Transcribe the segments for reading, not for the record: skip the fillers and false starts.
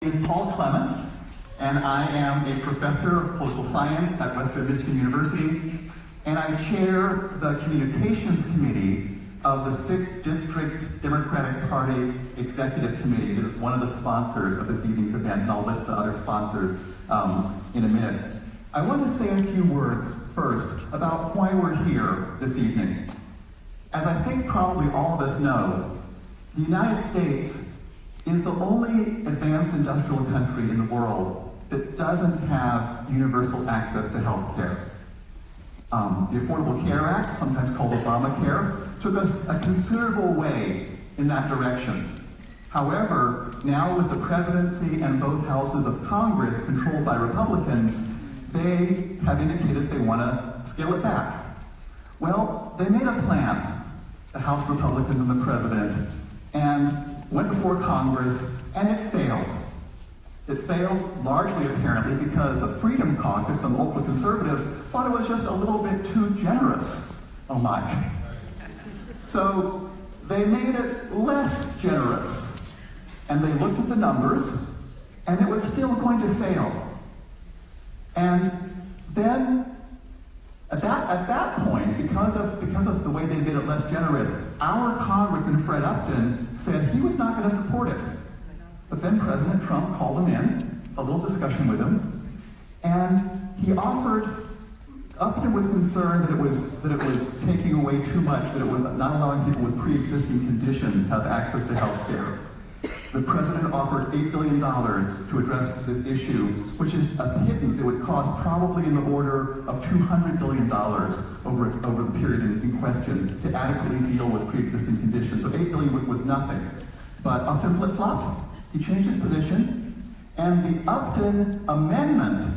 My name is Paul Clements, and I am a professor of political science at Western Michigan University, and I chair the Communications Committee of the 6th District Democratic Party Executive Committee that is one of the sponsors of this evening's event, and I'll list the other sponsors in a minute. I want to say a few words first about why we're here this evening. As I think probably all of us know, the United States is the only advanced industrial country in the world that doesn't have universal access to health care. The Affordable Care Act, sometimes called Obamacare, took us a considerable way in that direction. However, now with the presidency and both houses of Congress controlled by Republicans, they have indicated they want to scale it back. Well, they made a plan, the House Republicans and the president, and went before Congress, and it failed. It failed largely, apparently, because the Freedom Caucus, some ultra-conservatives, thought it was just a little bit too generous. Oh my. So they made it less generous, and they looked at the numbers, and it was still going to fail. And then, at that point, because of the way they made it less generous, our Congressman Fred Upton said he was not going to support it. But then President Trump called him in, a little discussion with him, and he offered. Upton was concerned that it was taking away too much, that it was not allowing people with pre-existing conditions to have access to health care. The president offered $8 billion to address this issue, which is a pittance. It would cost probably in the order of $200 billion over the period in question to adequately deal with pre-existing conditions. So $8 billion was nothing. But Upton flip-flopped. He changed his position, and the Upton amendment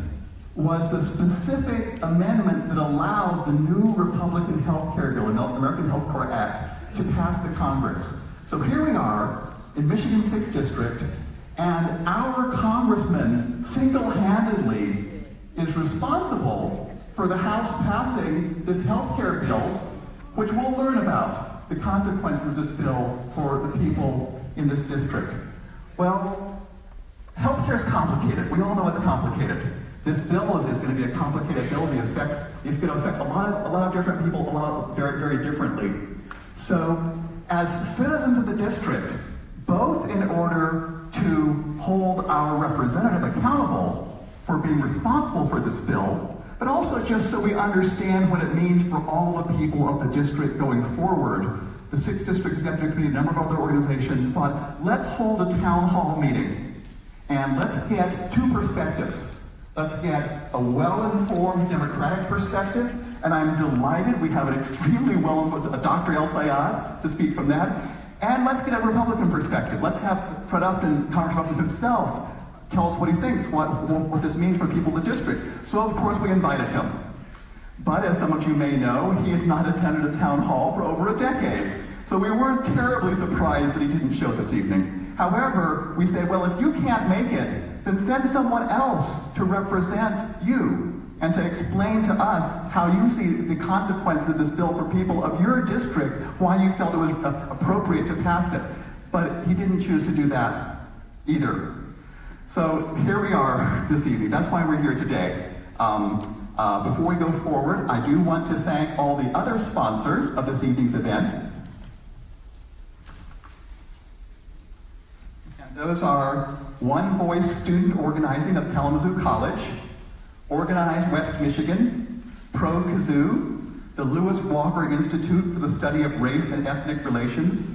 was the specific amendment that allowed the new Republican health care bill, the American Health Care Act, to pass the Congress. So here we are, in Michigan's 6th District, and our congressman single-handedly is responsible for the House passing this health care bill, which we'll learn about, the consequences of this bill for the people in this district. Well, health care is complicated. We all know it's complicated. This bill is going to be a complicated bill. It's going to affect a lot of different people very, very differently. So, as citizens of the district, both in order to hold our representative accountable for being responsible for this bill, but also just so we understand what it means for all the people of the district going forward, the 6th District Executive Committee, a number of other organizations thought, let's hold a town hall meeting and let's get two perspectives. Let's get a well-informed Democratic perspective, and I'm delighted we have an extremely well-informed Dr. El-Sayed to speak from that. And let's get a Republican perspective. Let's have Fred Upton, Congressman Upton himself, tell us what he thinks, what this means for people in the district. So of course we invited him. But as some of you may know, he has not attended a town hall for over a decade. So we weren't terribly surprised that he didn't show this evening. However, we said, well, if you can't make it, then send someone else to represent you and to explain to us how you see the consequences of this bill for people of your district, why you felt it was appropriate to pass it. But he didn't choose to do that either. So here we are this evening. That's why we're here today. Before we go forward, I do want to thank all the other sponsors of this evening's event. And those are One Voice Student Organizing of Kalamazoo College, Organize West Michigan, Pro Kazoo, the Lewis Walker Institute for the Study of Race and Ethnic Relations,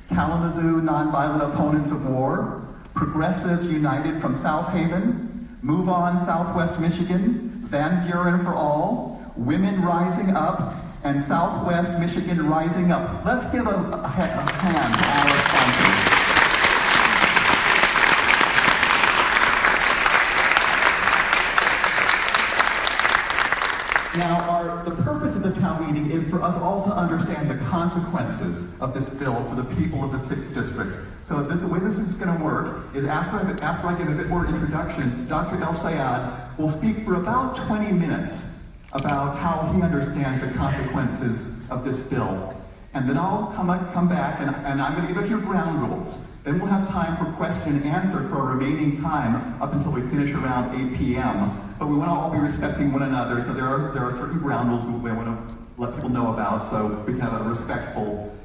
Kalamazoo Nonviolent Opponents of War, Progressives United from South Haven, Move On Southwest Michigan, Van Buren for All, Women Rising Up, and Southwest Michigan Rising Up. Let's give a hand to our sponsors. Now, the purpose of the town meeting is for us all to understand the consequences of this bill for the people of the 6th District. So the way this is going to work is after I give a bit more introduction, Dr. El-Sayed will speak for about 20 minutes about how he understands the consequences of this bill. And then I'll come back and I'm going to give a few ground rules. Then we'll have time for question and answer for our remaining time up until we finish around 8 p.m. But we want to all be respecting one another, so there are certain ground rules we want to let people know about so we can have a respectful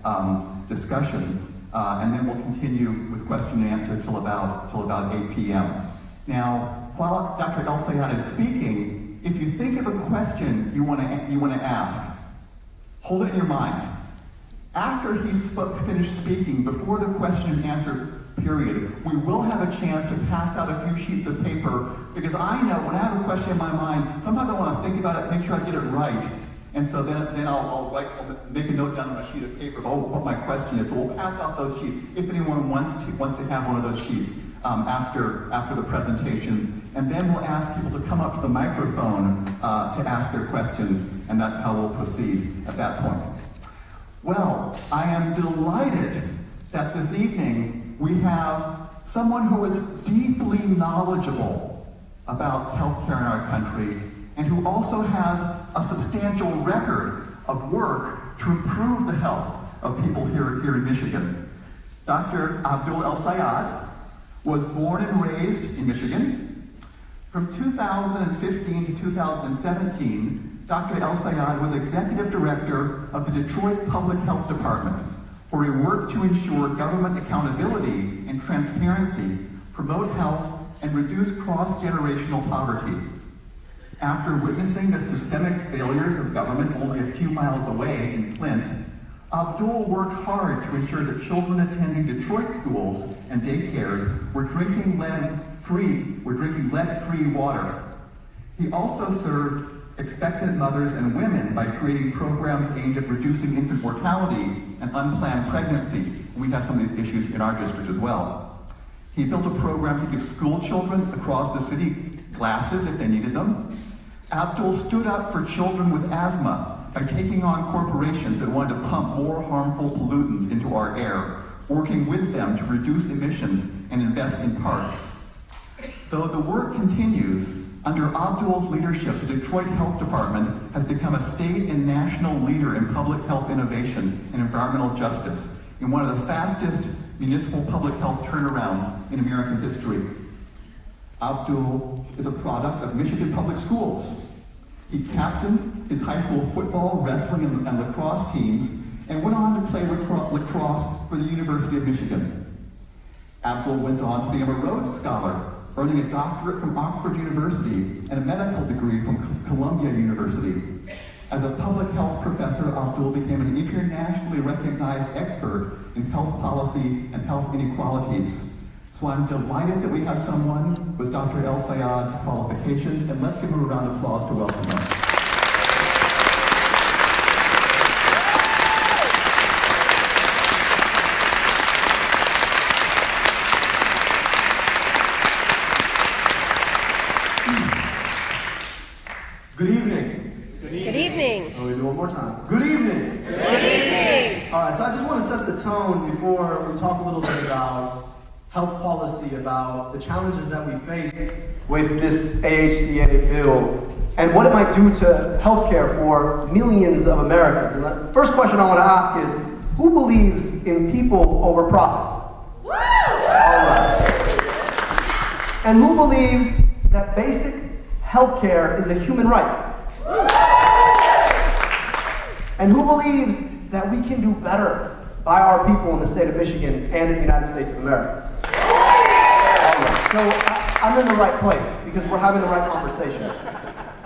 discussion. And then we'll continue with question and answer till about 8 p.m. Now, while Dr. El-Sayed is speaking, if you think of a question you want to ask, hold it in your mind. After he's finished speaking, before the question and answer period, we will have a chance to pass out a few sheets of paper, because I know when I have a question in my mind, sometimes I want to think about it, make sure I get it right. And so then I'll make a note down on a sheet of paper of what my question is. So we'll pass out those sheets if anyone wants to have one of those sheets after the presentation. And then we'll ask people to come up to the microphone to ask their questions, and that's how we'll proceed at that point. Well, I am delighted that this evening we have someone who is deeply knowledgeable about healthcare in our country and who also has a substantial record of work to improve the health of people here in Michigan. Dr. Abdul El-Sayed was born and raised in Michigan. From 2015 to 2017, Dr. El-Sayed was Executive Director of the Detroit Public Health Department, where he worked to ensure government accountability and transparency, promote health, and reduce cross-generational poverty. After witnessing the systemic failures of government only a few miles away in Flint, Abdul worked hard to ensure that children attending Detroit schools and daycares were drinking lead-free water. He also served expectant mothers and women by creating programs aimed at reducing infant mortality and unplanned pregnancy. And we have some of these issues in our district as well. He built a program to give school children across the city glasses if they needed them. Abdul stood up for children with asthma by taking on corporations that wanted to pump more harmful pollutants into our air, working with them to reduce emissions and invest in parks. Though the work continues, under Abdul's leadership, the Detroit Health Department has become a state and national leader in public health innovation and environmental justice, in one of the fastest municipal public health turnarounds in American history. Abdul is a product of Michigan Public Schools. He captained his high school football, wrestling, and lacrosse teams, and went on to play lacrosse for the University of Michigan. Abdul went on to become a Rhodes Scholar, earning a doctorate from Oxford University and a medical degree from Columbia University. As a public health professor, Abdul became an internationally recognized expert in health policy and health inequalities. So I'm delighted that we have someone with Dr. El-Sayed's qualifications, and let's give him a round of applause to welcome him. Good evening. Good evening. Oh, we do one more time. Good evening. Good evening. All right, so I just want to set the tone before we talk a little bit about health policy, about the challenges that we face with this AHCA bill and what it might do to healthcare for millions of Americans. And the first question I want to ask is, who believes in people over profits? Woo! All right. And who believes that basic healthcare is a human right? And who believes that we can do better by our people in the state of Michigan and in the United States of America? So I'm in the right place because we're having the right conversation.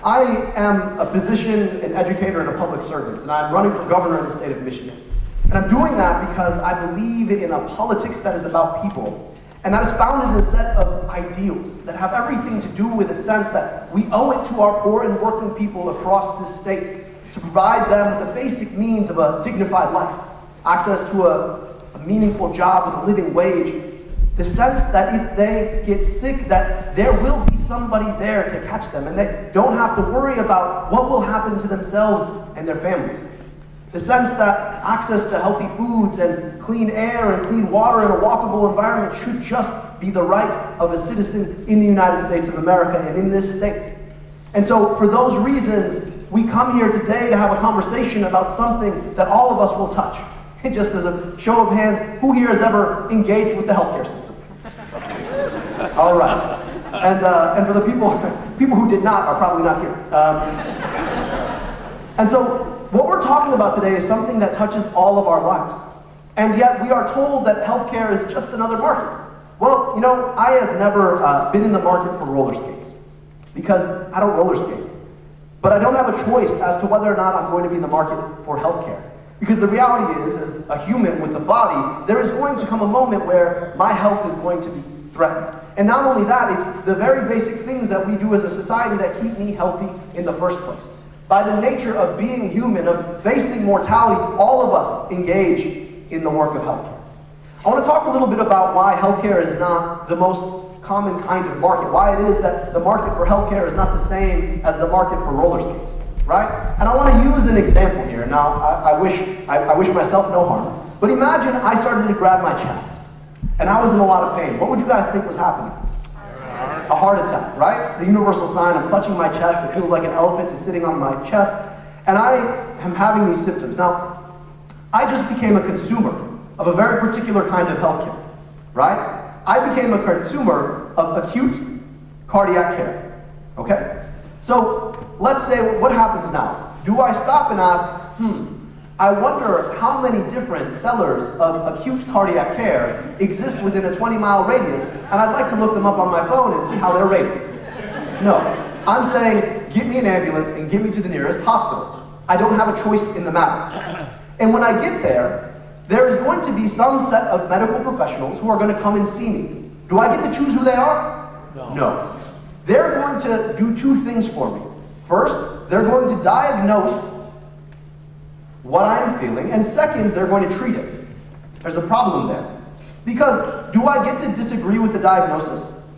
I am a physician, an educator, and a public servant, and I'm running for governor in the state of Michigan. And I'm doing that because I believe in a politics that is about people, and that is founded in a set of ideals that have everything to do with a sense that we owe it to our poor and working people across this state to provide them with the basic means of a dignified life, access to a meaningful job with a living wage, the sense that if they get sick, that there will be somebody there to catch them, and they don't have to worry about what will happen to themselves and their families. The sense that access to healthy foods and clean air and clean water in a walkable environment should just be the right of a citizen in the United States of America and in this state. And so for those reasons, we come here today to have a conversation about something that all of us will touch. Just as a show of hands, who here has ever engaged with the healthcare system? All right. And for the people who did not are probably not here. And so what we're talking about today is something that touches all of our lives. And yet we are told that healthcare is just another market. Well, you know, I have never been in the market for roller skates because I don't roller skate. But I don't have a choice as to whether or not I'm going to be in the market for healthcare. Because the reality is, as a human with a body, there is going to come a moment where my health is going to be threatened. And not only that, it's the very basic things that we do as a society that keep me healthy in the first place. By the nature of being human, of facing mortality, all of us engage in the work of healthcare. I want to talk a little bit about why healthcare is not the most common kind of market, why it is that the market for healthcare is not the same as the market for roller skates. Right? And I want to use an example here. Now, I wish myself no harm, but imagine I started to grab my chest, and I was in a lot of pain. What would you guys think was happening? A heart attack, right? It's the universal sign. I'm clutching my chest. It feels like an elephant is sitting on my chest, and I am having these symptoms. Now, I just became a consumer of a very particular kind of healthcare, right? I became a consumer of acute cardiac care, okay? So, let's say, what happens now? Do I stop and ask, I wonder how many different sellers of acute cardiac care exist within a 20-mile radius, and I'd like to look them up on my phone and see how they're rated. No, I'm saying, get me an ambulance and get me to the nearest hospital. I don't have a choice in the matter. And when I get there, there is going to be some set of medical professionals who are going to come and see me. Do I get to choose who they are? No. They're going to do two things for me. First, they're going to diagnose what I'm feeling, and second, they're going to treat it. There's a problem there. Because do I get to disagree with the diagnosis?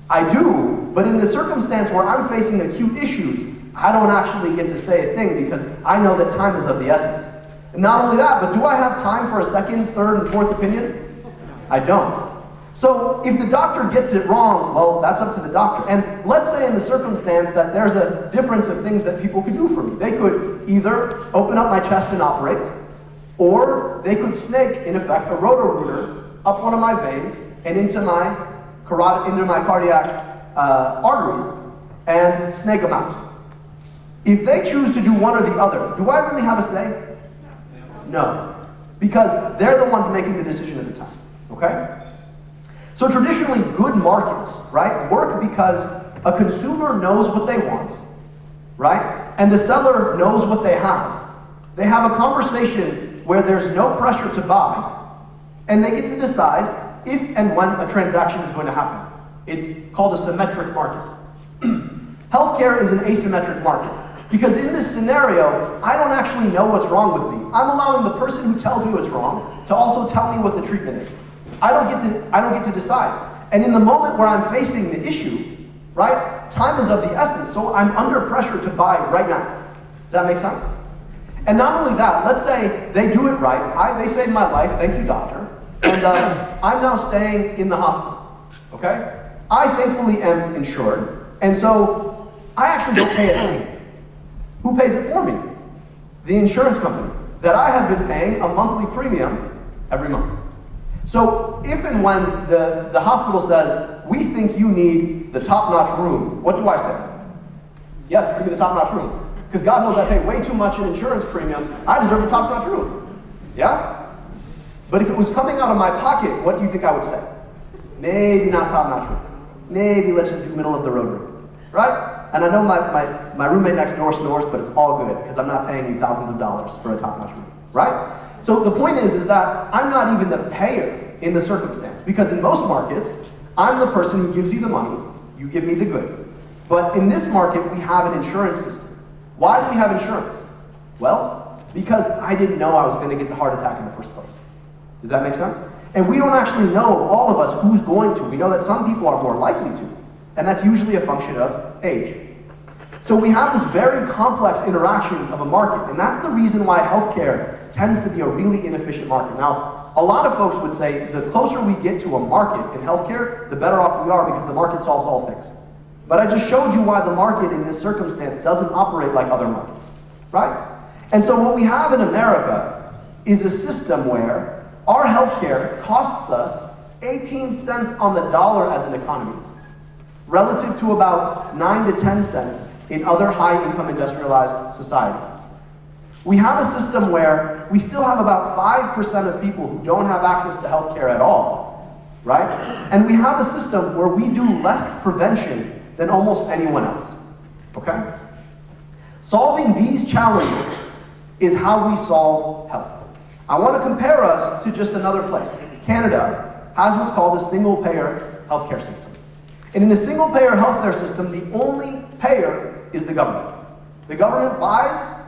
I do, but in the circumstance where I'm facing acute issues, I don't actually get to say a thing because I know that time is of the essence. And not only that, but do I have time for a second, third, and fourth opinion? I don't. So if the doctor gets it wrong, well, that's up to the doctor. And let's say in the circumstance that there's a difference of things that people could do for me. They could either open up my chest and operate, or they could snake, in effect, a roto-rooter up one of my veins and into my cardiac arteries and snake them out. If they choose to do one or the other, do I really have a say? No. Because they're the ones making the decision at the time, okay? So traditionally, good markets, right, work because a consumer knows what they want, right, and the seller knows what they have. They have a conversation where there's no pressure to buy, and they get to decide if and when a transaction is going to happen. It's called a symmetric market. Healthcare is an asymmetric market, because in this scenario, I don't actually know what's wrong with me. I'm allowing the person who tells me what's wrong to also tell me what the treatment is. I don't get to decide. And in the moment where I'm facing the issue, right, time is of the essence, so I'm under pressure to buy right now. Does that make sense? And not only that, let's say they do it right. They saved my life, thank you, doctor. And I'm now staying in the hospital, okay? I thankfully am insured, and so I actually don't pay a thing. Who pays it for me? The insurance company that I have been paying a monthly premium every month. So if and when the hospital says, we think you need the top-notch room, what do I say? Yes, give me the top-notch room. Because God knows I pay way too much in insurance premiums. I deserve a top-notch room. Yeah? But if it was coming out of my pocket, what do you think I would say? Maybe not top-notch room. Maybe let's just do middle-of-the-road room. Right? And I know my roommate next door snores, but it's all good, because I'm not paying you thousands of dollars for a top-notch room. Right? So the point is that I'm not even the payer in the circumstance, because in most markets, I'm the person who gives you the money, you give me the good. But in this market, we have an insurance system. Why do we have insurance? Well, because I didn't know I was going to get the heart attack in the first place. Does that make sense? And we don't actually know, all of us, who's going to. We know that some people are more likely to, and that's usually a function of age. So we have this very complex interaction of a market, and that's the reason why healthcare tends to be a really inefficient market. Now, a lot of folks would say the closer we get to a market in healthcare, the better off we are because the market solves all things. But I just showed you why the market in this circumstance doesn't operate like other markets, right? And so what we have in America is a system where our healthcare costs us 18 cents on the dollar as an economy, relative to about 9 to 10 cents in other high-income industrialized societies. We have a system where we still have about 5% of people who don't have access to healthcare at all, right? And we have a system where we do less prevention than almost anyone else, okay? Solving these challenges is how we solve health. I want to compare us to just another place. Canada has what's called a single-payer healthcare system. And in a single-payer healthcare system, the only payer is the government. The government buys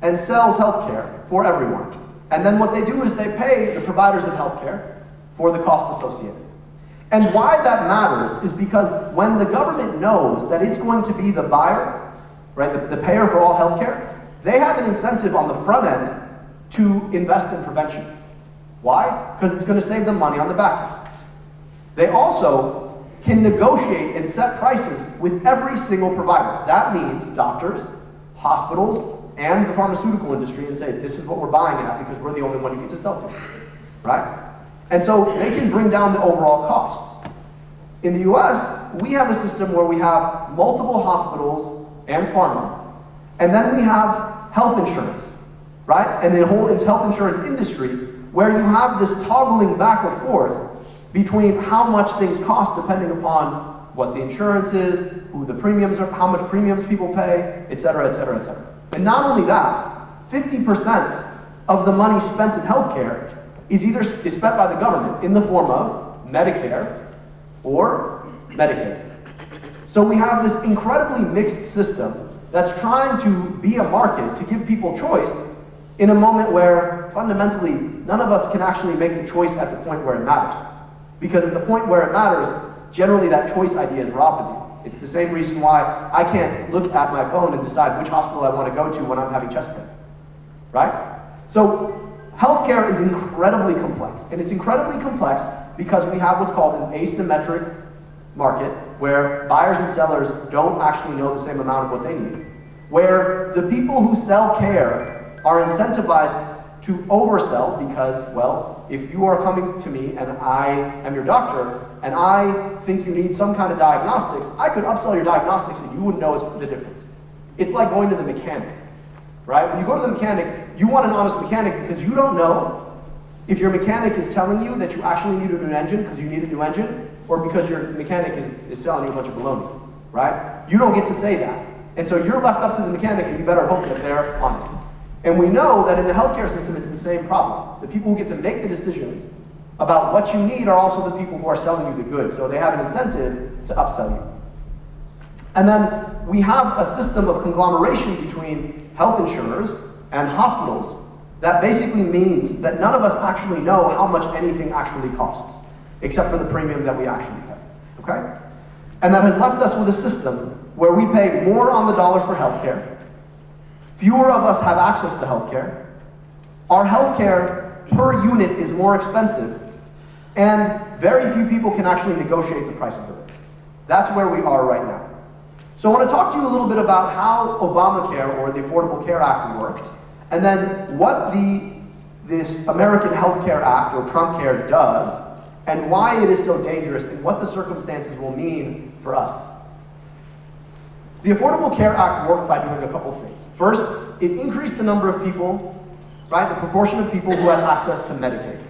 and sells healthcare for everyone. And then what they do is they pay the providers of healthcare for the costs associated. And why that matters is because when the government knows that it's going to be the buyer, right, the payer for all healthcare, they have an incentive on the front end to invest in prevention. Why? Because it's going to save them money on the back end. They also can negotiate and set prices with every single provider. That means doctors, hospitals, and the pharmaceutical industry, and say, this is what we're buying at because we're the only one you get to sell to, right? And so they can bring down the overall costs. In the US, we have a system where we have multiple hospitals and pharma, and then we have health insurance, right? And the whole health insurance industry, where you have this toggling back and forth between how much things cost depending upon what the insurance is, who the premiums are, how much premiums people pay, et cetera, et cetera, et cetera. And not only that, 50% of the money spent in healthcare is spent by the government in the form of Medicare or Medicaid. So we have this incredibly mixed system that's trying to be a market to give people choice in a moment where fundamentally none of us can actually make the choice at the point where it matters. Because at the point where it matters, generally that choice idea is robbed of you. It's the same reason why I can't look at my phone and decide which hospital I want to go to when I'm having chest pain, right? So healthcare is incredibly complex, and it's incredibly complex because we have what's called an asymmetric market where buyers and sellers don't actually know the same amount of what they need, where the people who sell care are incentivized to oversell because, well, if you are coming to me and I am your doctor and I think you need some kind of diagnostics, I could upsell your diagnostics and you wouldn't know the difference. It's like going to the mechanic, right? When you go to the mechanic, you want an honest mechanic because you don't know if your mechanic is telling you that you actually need a new engine because you need a new engine, or because your mechanic is selling you a bunch of baloney, right? You don't get to say that. And so you're left up to the mechanic and you better hope that they're honest. And we know that in the healthcare system, it's the same problem. The people who get to make the decisions about what you need are also the people who are selling you the goods. So they have an incentive to upsell you. And then we have a system of conglomeration between health insurers and hospitals that basically means that none of us actually know how much anything actually costs, except for the premium that we actually pay, okay? And that has left us with a system where we pay more on the dollar for healthcare. Fewer of us have access to healthcare. Our healthcare per unit is more expensive, and very few people can actually negotiate the prices of it. That's where we are right now. So I want to talk to you a little bit about how Obamacare, or the Affordable Care Act, worked, and then what this American Health Care Act, or Trump Care, does, and why it is so dangerous, and what the circumstances will mean for us. The Affordable Care Act worked by doing a couple things. First, it increased the number of people, right, the proportion of people who have access to Medicaid.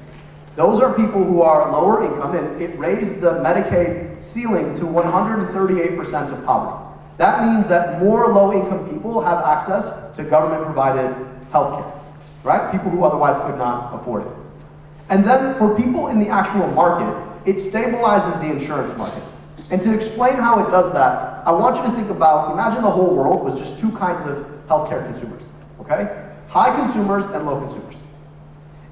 Those are people who are lower income, and it raised the Medicaid ceiling to 138% of poverty. That means that more low-income people have access to government-provided health care, right? People who otherwise could not afford it. And then for people in the actual market, it stabilizes the insurance market. And to explain how it does that, I want you to think about, imagine the whole world was just two kinds of healthcare consumers, okay? High consumers and low consumers.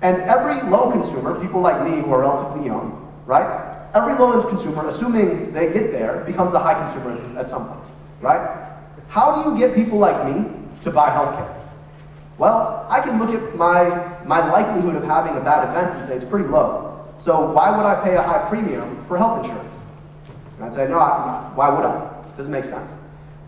And every low consumer, people like me who are relatively young, right? Every low-end consumer, assuming they get there, becomes a high consumer at some point, right? How do you get people like me to buy healthcare? Well, I can look at my likelihood of having a bad event and say it's pretty low. So why would I pay a high premium for health insurance? And I'd say, no, why would I? Does it make sense?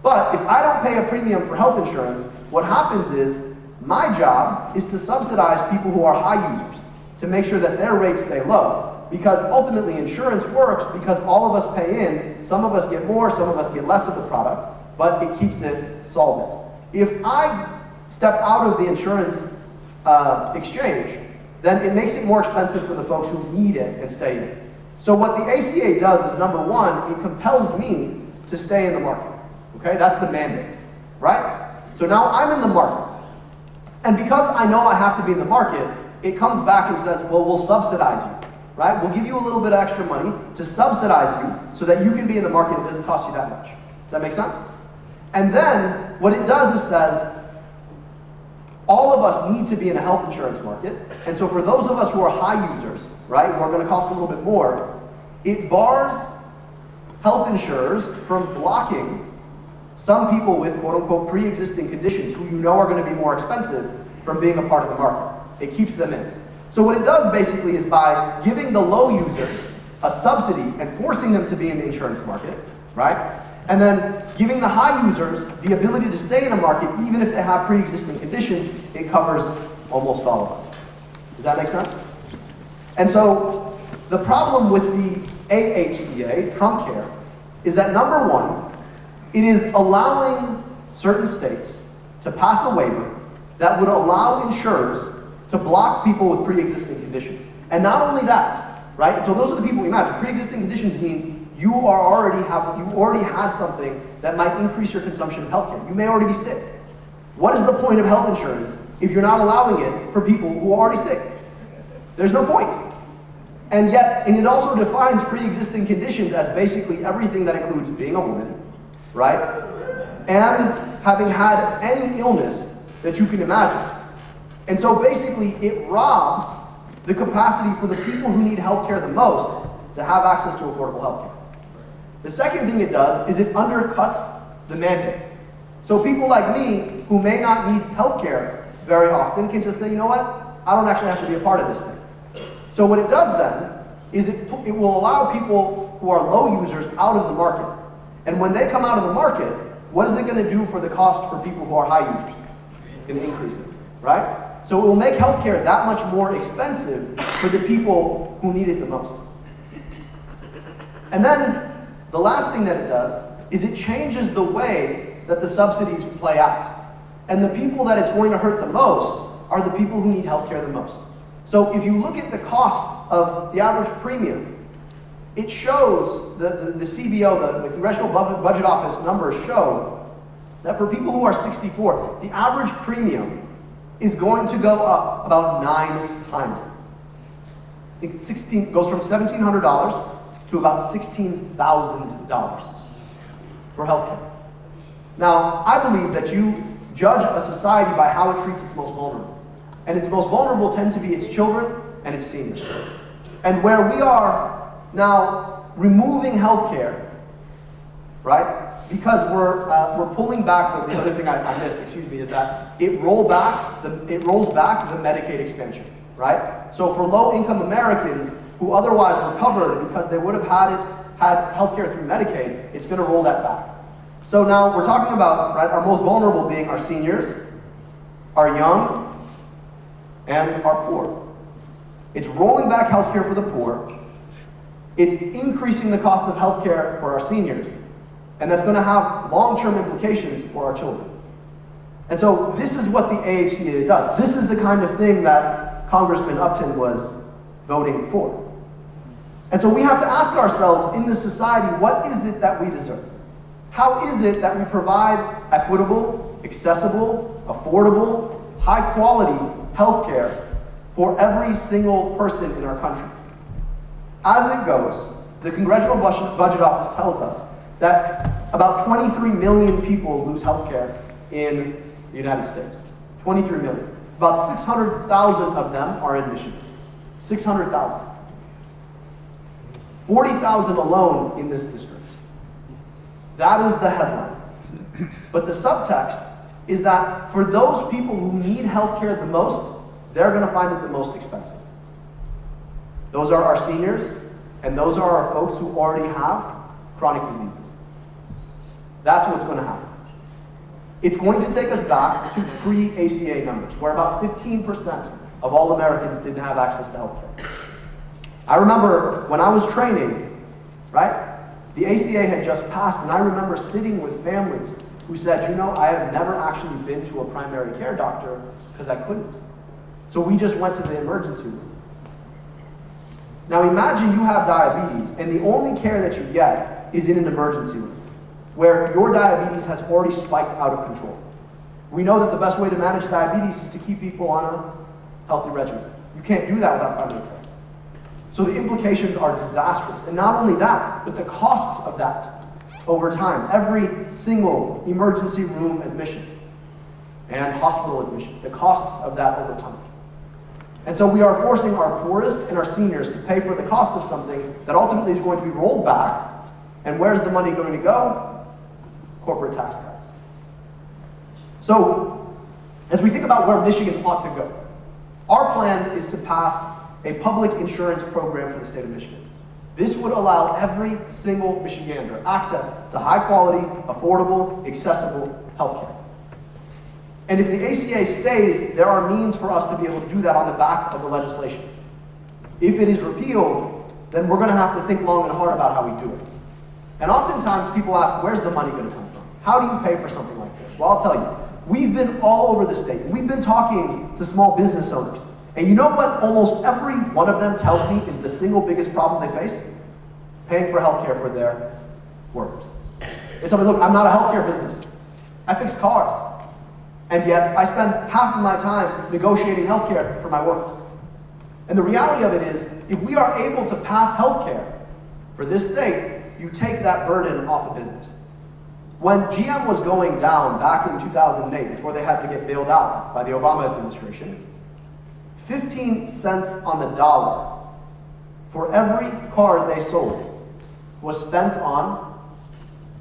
But if I don't pay a premium for health insurance, what happens is my job is to subsidize people who are high users to make sure that their rates stay low. Because ultimately insurance works because all of us pay in, some of us get more, some of us get less of the product, but it keeps it solvent. If I step out of the insurance exchange, then it makes it more expensive for the folks who need it and stay in it. So what the ACA does is, number one, it compels me to stay in the market. Okay, that's the mandate, right? So now I'm in the market. And because I know I have to be in the market, it comes back and says, well, we'll subsidize you, right? We'll give you a little bit of extra money to subsidize you so that you can be in the market. It doesn't cost you that much. Does that make sense? And then what it does is says, all of us need to be in a health insurance market. And so for those of us who are high users, right, who are going to cost a little bit more, it bars health insurers from blocking some people with quote-unquote pre-existing conditions who you know are going to be more expensive from being a part of the market. It keeps them in. So what it does basically is by giving the low users a subsidy and forcing them to be in the insurance market, right? And then giving the high users the ability to stay in a market even if they have pre-existing conditions, it covers almost all of us. Does that make sense? And so the problem with the AHCA, Trump Care, is that number one, it is allowing certain states to pass a waiver that would allow insurers to block people with pre-existing conditions. And not only that, right? So those are the people we imagine. Pre-existing conditions means you already had something that might increase your consumption of healthcare. You may already be sick. What is the point of health insurance if you're not allowing it for people who are already sick? There's no point. And yet, and it also defines pre-existing conditions as basically everything that includes being a woman, right? And having had any illness that you can imagine. And so basically, it robs the capacity for the people who need healthcare the most to have access to affordable healthcare. The second thing it does is it undercuts the mandate. So people like me, who may not need healthcare very often, can just say, you know what? I don't actually have to be a part of this thing. So what it does then is it will allow people who are low users out of the market. And when they come out of the market, what is it going to do for the cost for people who are high users? It's going to increase it, right? So it will make healthcare that much more expensive for the people who need it the most. And then the last thing that it does is it changes the way that the subsidies play out. And the people that it's going to hurt the most are the people who need healthcare the most. So if you look at the cost of the average premium, it shows, the CBO, the Congressional Budget Office numbers show that for people who are 64, the average premium is going to go up about 9 times. I think goes from $1,700 to about $16,000 for healthcare. Now, I believe that you judge a society by how it treats its most vulnerable. And its most vulnerable tend to be its children and its seniors. And where we are now removing healthcare, right? Because we're pulling back. So the other thing I missed, excuse me, is that it rolls back the Medicaid expansion, right? So for low-income Americans who otherwise were covered because they would have had healthcare through Medicaid, it's going to roll that back. So now we're talking about, right, our most vulnerable being our seniors, our young, and our poor. It's rolling back healthcare for the poor. It's increasing the cost of healthcare for our seniors. And that's going to have long-term implications for our children. And so this is what the AHCA does. This is the kind of thing that Congressman Upton was voting for. And so we have to ask ourselves in this society, what is it that we deserve? How is it that we provide equitable, accessible, affordable, high-quality healthcare for every single person in our country? As it goes, the Congressional Budget Office tells us that about 23 million people lose healthcare in the United States. 23 million. About 600,000 of them are in Michigan. 600,000. 40,000 alone in this district. That is the headline. But the subtext is that for those people who need healthcare the most, they're going to find it the most expensive. Those are our seniors, and those are our folks who already have chronic diseases. That's what's going to happen. It's going to take us back to pre-ACA numbers, where about 15% of all Americans didn't have access to health care. I remember when I was training, right? The ACA had just passed, and I remember sitting with families who said, you know, I have never actually been to a primary care doctor because I couldn't. So we just went to the emergency room. Now imagine you have diabetes, and the only care that you get is in an emergency room, where your diabetes has already spiked out of control. We know that the best way to manage diabetes is to keep people on a healthy regimen. You can't do that without primary care. So the implications are disastrous. And not only that, but the costs of that over time. Every single emergency room admission and hospital admission, the costs of that over time. And so we are forcing our poorest and our seniors to pay for the cost of something that ultimately is going to be rolled back. And where's the money going to go? Corporate tax cuts. So, as we think about where Michigan ought to go, our plan is to pass a public insurance program for the state of Michigan. This would allow every single Michigander access to high quality, affordable, accessible health care. And if the ACA stays, there are means for us to be able to do that on the back of the legislation. If it is repealed, then we're going to have to think long and hard about how we do it. And oftentimes people ask, where's the money going to come from? How do you pay for something like this? Well, I'll tell you, we've been all over the state. We've been talking to small business owners. And you know what almost every one of them tells me is the single biggest problem they face? Paying for healthcare for their workers. They tell me, look, I'm not a healthcare business. I fix cars. And yet I spend half of my time negotiating healthcare for my workers. And the reality of it is, if we are able to pass healthcare for this state, you take that burden off of business. When GM was going down back in 2008, before they had to get bailed out by the Obama administration, 15 cents on the dollar for every car they sold was spent on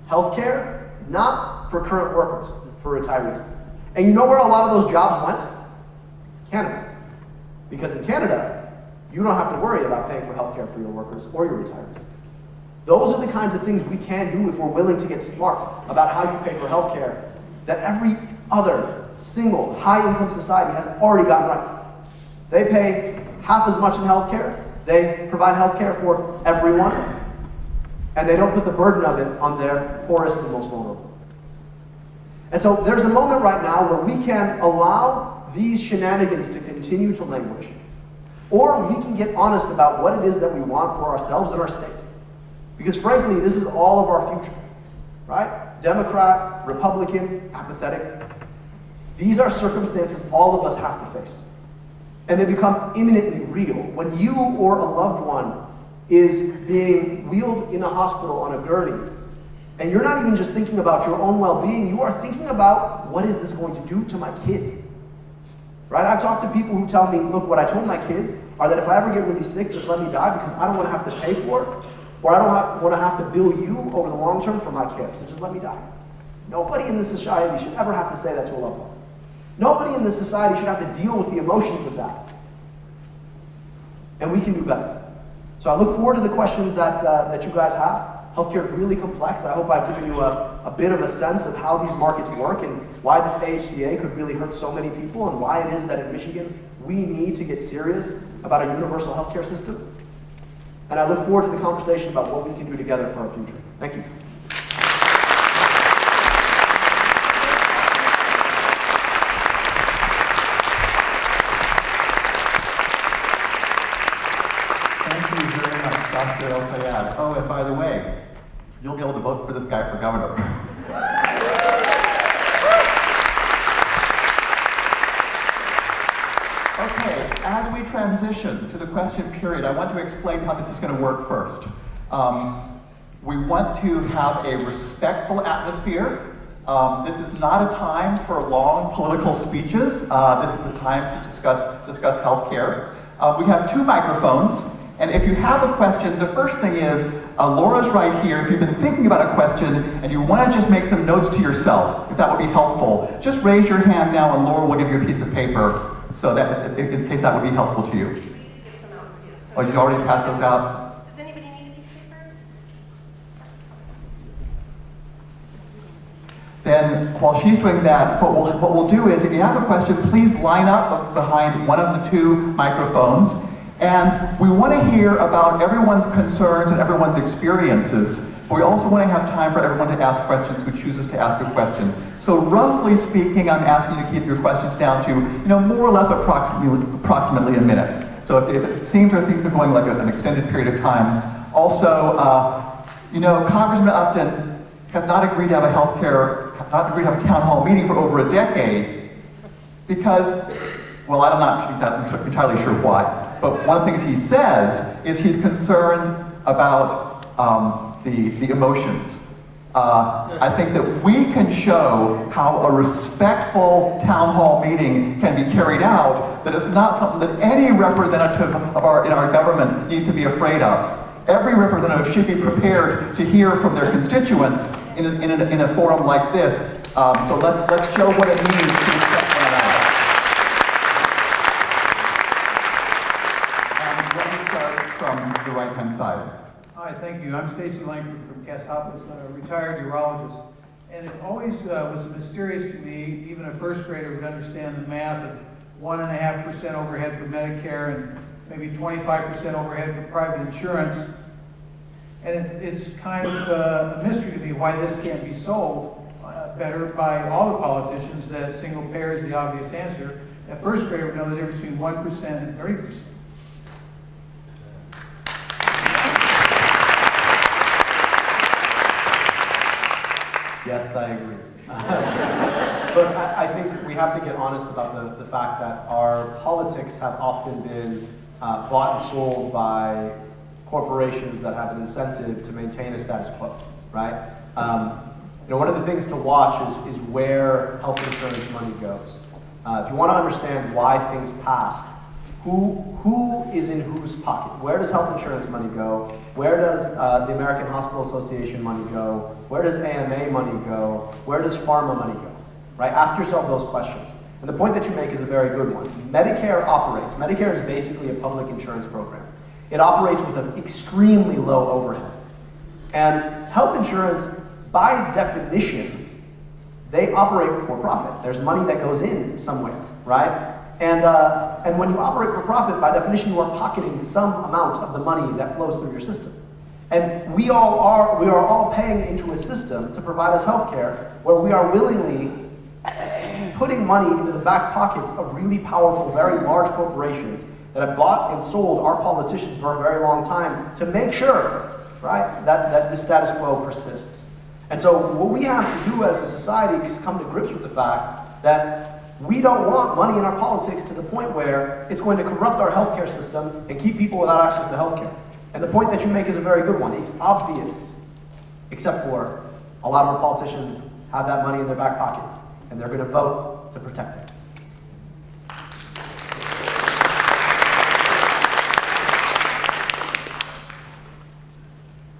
healthcare, not for current workers, for retirees. And you know where a lot of those jobs went? Canada. Because in Canada, you don't have to worry about paying for healthcare for your workers or your retirees. Those are the kinds of things we can do if we're willing to get smart about how you pay for healthcare that every other single high-income society has already gotten right. They pay half as much in healthcare. They provide healthcare for everyone, and they don't put the burden of it on their poorest and most vulnerable. And so there's a moment right now where we can allow these shenanigans to continue to languish, or we can get honest about what it is that we want for ourselves and our state. Because frankly, this is all of our future, right? Democrat, Republican, apathetic. These are circumstances all of us have to face. And they become imminently real. When you or a loved one is being wheeled in a hospital on a gurney, and you're not even just thinking about your own well-being, you are thinking about, what is this going to do to my kids? Right? I've talked to people who tell me, look, what I told my kids are that if I ever get really sick, just let me die because I don't want to have to pay for it, or I don't want to have to bill you over the long term for my care, so just let me die. Nobody in this society should ever have to say that to a loved one. Nobody in this society should have to deal with the emotions of that. And we can do better. So I look forward to the questions that you guys have. Healthcare is really complex. I hope I've given you a bit of a sense of how these markets work and why this AHCA could really hurt so many people and why it is that in Michigan we need to get serious about a universal healthcare system. And I look forward to the conversation about what we can do together for our future. Thank you. Thank you very much, Dr. El-Sayed. Oh, and by the way, you'll be able to vote for this guy for governor. Okay, as we transition to the question period, I want to explain how this is going to work first. We want to have a respectful atmosphere. This is not a time for long political speeches. This is a time to discuss healthcare. We have 2 microphones, and if you have a question, the first thing is, Laura's right here. If you've been thinking about a question and you want to just make some notes to yourself, if that would be helpful, just raise your hand now and Laura will give you a piece of paper so that in case that would be helpful to you. Oh, you already passed those out? Does anybody need a piece of paper? then while she's doing that, what we'll do is, if you have a question, please line up behind one of the two microphones. And we want to hear about everyone's concerns and everyone's experiences. But we also want to have time for everyone to ask questions who chooses to ask a question. So roughly speaking, I'm asking you to keep your questions down to, more or less approximately a minute. So if it seems or things are going like an extended period of time. Also, Congressman Upton has not agreed to have not agreed to have a town hall meeting for over a decade because, well, I'm not entirely sure why. But one of the things he says is he's concerned about the emotions. I think that we can show how a respectful town hall meeting can be carried out, that it's not something that any representative in our government needs to be afraid of. Every representative should be prepared to hear from their constituents in a forum like this. So let's show what it means to respect one another. Let me start from the right-hand side. Hi, thank you. I'm Stacy Langford from Cassopolis. I'm a retired urologist. And it always was mysterious to me, even a first grader would understand the math of 1.5% overhead for Medicare and maybe 25% overhead for private insurance. And it's kind of a mystery to me why this can't be sold better by all the politicians, that single payer is the obvious answer. A first grader would know the difference between 1% and 30%. Yes, I agree. Look, I think we have to get honest about the fact that our politics have often been bought and sold by corporations that have an incentive to maintain a status quo, right? One of the things to watch is where health insurance money goes. If you want to understand why things pass, who is in whose pocket? Where does health insurance money go? Where does the American Hospital Association money go? Where does AMA money go? Where does pharma money go? Right? Ask yourself those questions. And the point that you make is a very good one. Medicare is basically a public insurance program. It operates with an extremely low overhead. And health insurance, by definition, they operate for profit. There's money that goes in somewhere, right? And when you operate for profit, by definition, you are pocketing some amount of the money that flows through your system. And we are all paying into a system to provide us health care where we are willingly putting money into the back pockets of really powerful, very large corporations that have bought and sold our politicians for a very long time to make sure, right, that the status quo persists. And so what we have to do as a society is come to grips with the fact that we don't want money in our politics to the point where it's going to corrupt our healthcare system and keep people without access to healthcare. And the point that you make is a very good one. It's obvious, except for a lot of our politicians have that money in their back pockets, and they're going to vote to protect it.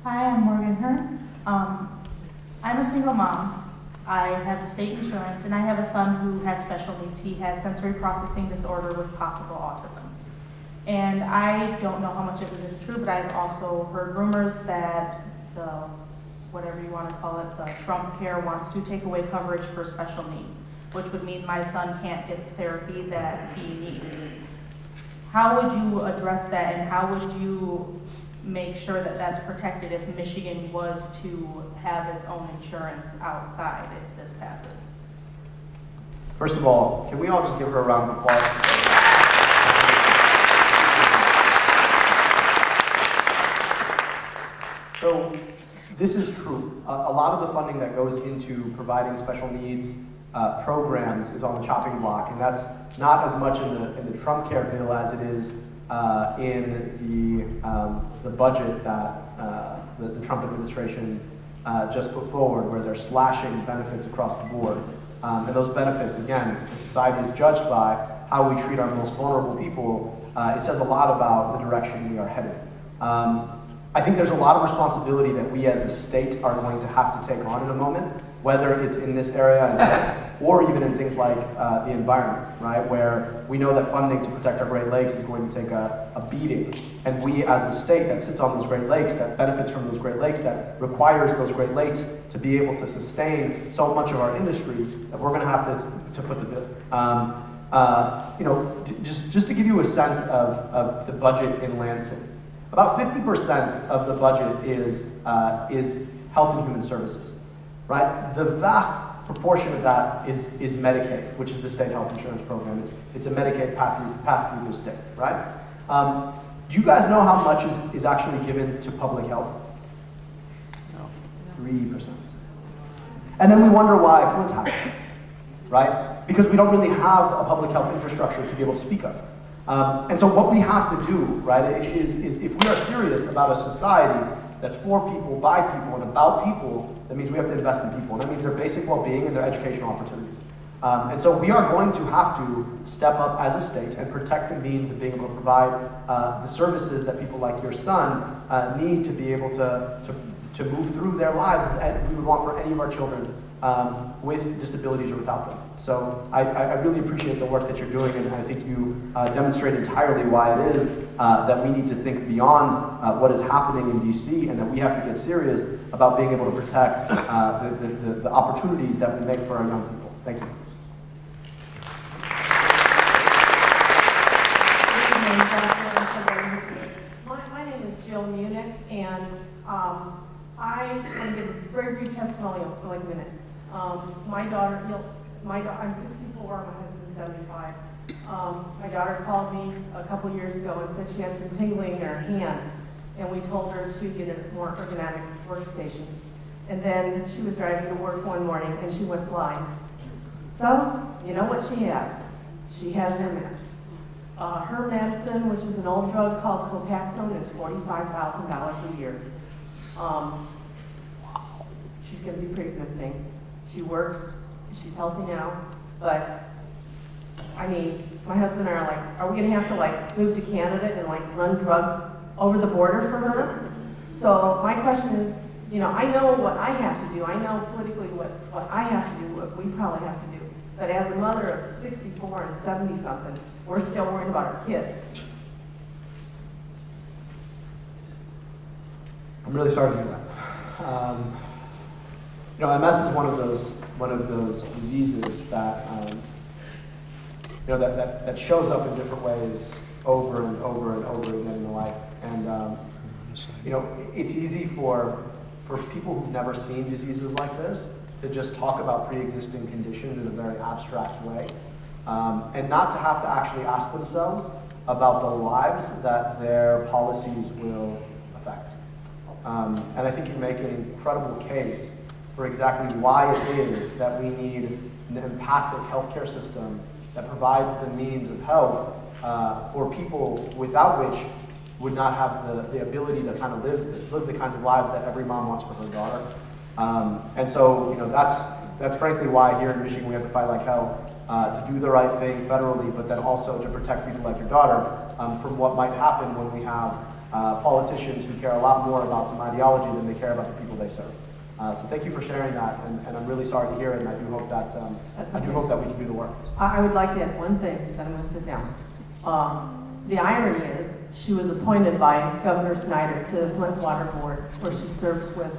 Hi, I'm Morgan Hearn. I'm a single mom. I have the state insurance, and I have a son who has special needs. He has sensory processing disorder with possible autism. And I don't know how much of it is true, but I've also heard rumors that whatever you want to call it, the Trump care wants to take away coverage for special needs, which would mean my son can't get the therapy that he needs. How would you address that, and how would you make sure that that's protected if Michigan was to have its own insurance outside if this passes? First of all, can we all just give her a round of applause? So this is true. A lot of the funding that goes into providing special needs programs is on the chopping block, and that's not as much in the Trump care bill as it is in the budget that the Trump administration just put forward, where they're slashing benefits across the board. And those benefits, again, if society is judged by how we treat our most vulnerable people, it says a lot about the direction we are headed. I think there's a lot of responsibility that we as a state are going to have to take on in a moment, whether it's in this area and health, or even in things like the environment, right? Where we know that funding to protect our Great Lakes is going to take a beating. And we as a state that sits on those Great Lakes, that benefits from those Great Lakes, that requires those Great Lakes to be able to sustain so much of our industry, that we're gonna have to foot the bill. Just to give you a sense of the budget in Lansing, about 50% of the budget is health and human services, right? The vast proportion of that is Medicaid, which is the state health insurance program. It's a Medicaid pass through the state, right? Do you guys know how much is actually given to public health? No, 3%. And then we wonder why Flint happens, right? Because we don't really have a public health infrastructure to be able to speak of. And so what we have to do, right, is if we are serious about a society that's for people, by people, and about people, that means we have to invest in people. And that means their basic well-being and their educational opportunities. And so we are going to have to step up as a state and protect the means of being able to provide the services that people like your son need to be able to move through their lives as we would want for any of our children with disabilities or without them. So I really appreciate the work that you're doing, and I think you demonstrate entirely why it is that we need to think beyond what is happening in DC, and that we have to get serious about being able to protect the opportunities that we make for our young people. Thank you. My name is Jill Munich, and I want to give a very brief testimonial for like a minute. My daughter, I'm 64, my husband's 75. My daughter called me a couple years ago and said she had some tingling in her hand, and we told her to get a more ergonomic workstation. And then she was driving to work one morning and she went blind. So, you know what she has? She has MS. Her medicine, which is an old drug called Copaxone, is $45,000 a year. She's going to be pre-existing. She works, she's healthy now, but I mean, my husband and I are like, are we going to have to like move to Canada and like run drugs over the border for her? So my question is, you know, I know what I have to do. I know politically what I have to do, what we probably have to do. But as a mother of 64 and 70 something, we're still worried about our kid. I'm really sorry to hear that. You know, MS is one of those diseases that that shows up in different ways over and over and over again in life. And you know, it's easy for people who've never seen diseases like this to just talk about pre-existing conditions in a very abstract way, and not to have to actually ask themselves about the lives that their policies will affect. And I think you make an incredible case for exactly why it is that we need an empathic healthcare system that provides the means of health for people without which would not have the ability to kind of live the kinds of lives that every mom wants for her daughter. And so, you know, that's frankly why here in Michigan we have to fight like hell to do the right thing federally, but then also to protect people like your daughter from what might happen when we have politicians who care a lot more about some ideology than they care about the people they serve. So thank you for sharing that, and I'm really sorry to hear it, and I do hope that hope that we can do the work. I would like to add one thing, then I'm going to sit down. The irony is she was appointed by Governor Snyder to the Flint Water Board, where she serves with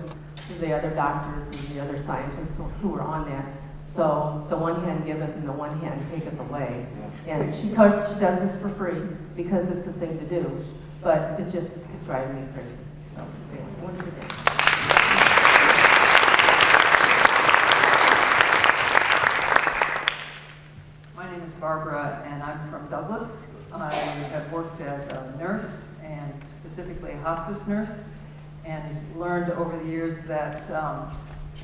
the other doctors and the other scientists who were on that. So the one hand giveth and the one hand taketh away. And she does this for free because it's a thing to do, but it just is driving me crazy. So anyway, I want to sit down. My name is Barbara, and I'm from Douglas. I have worked as a nurse, and specifically a hospice nurse, and learned over the years that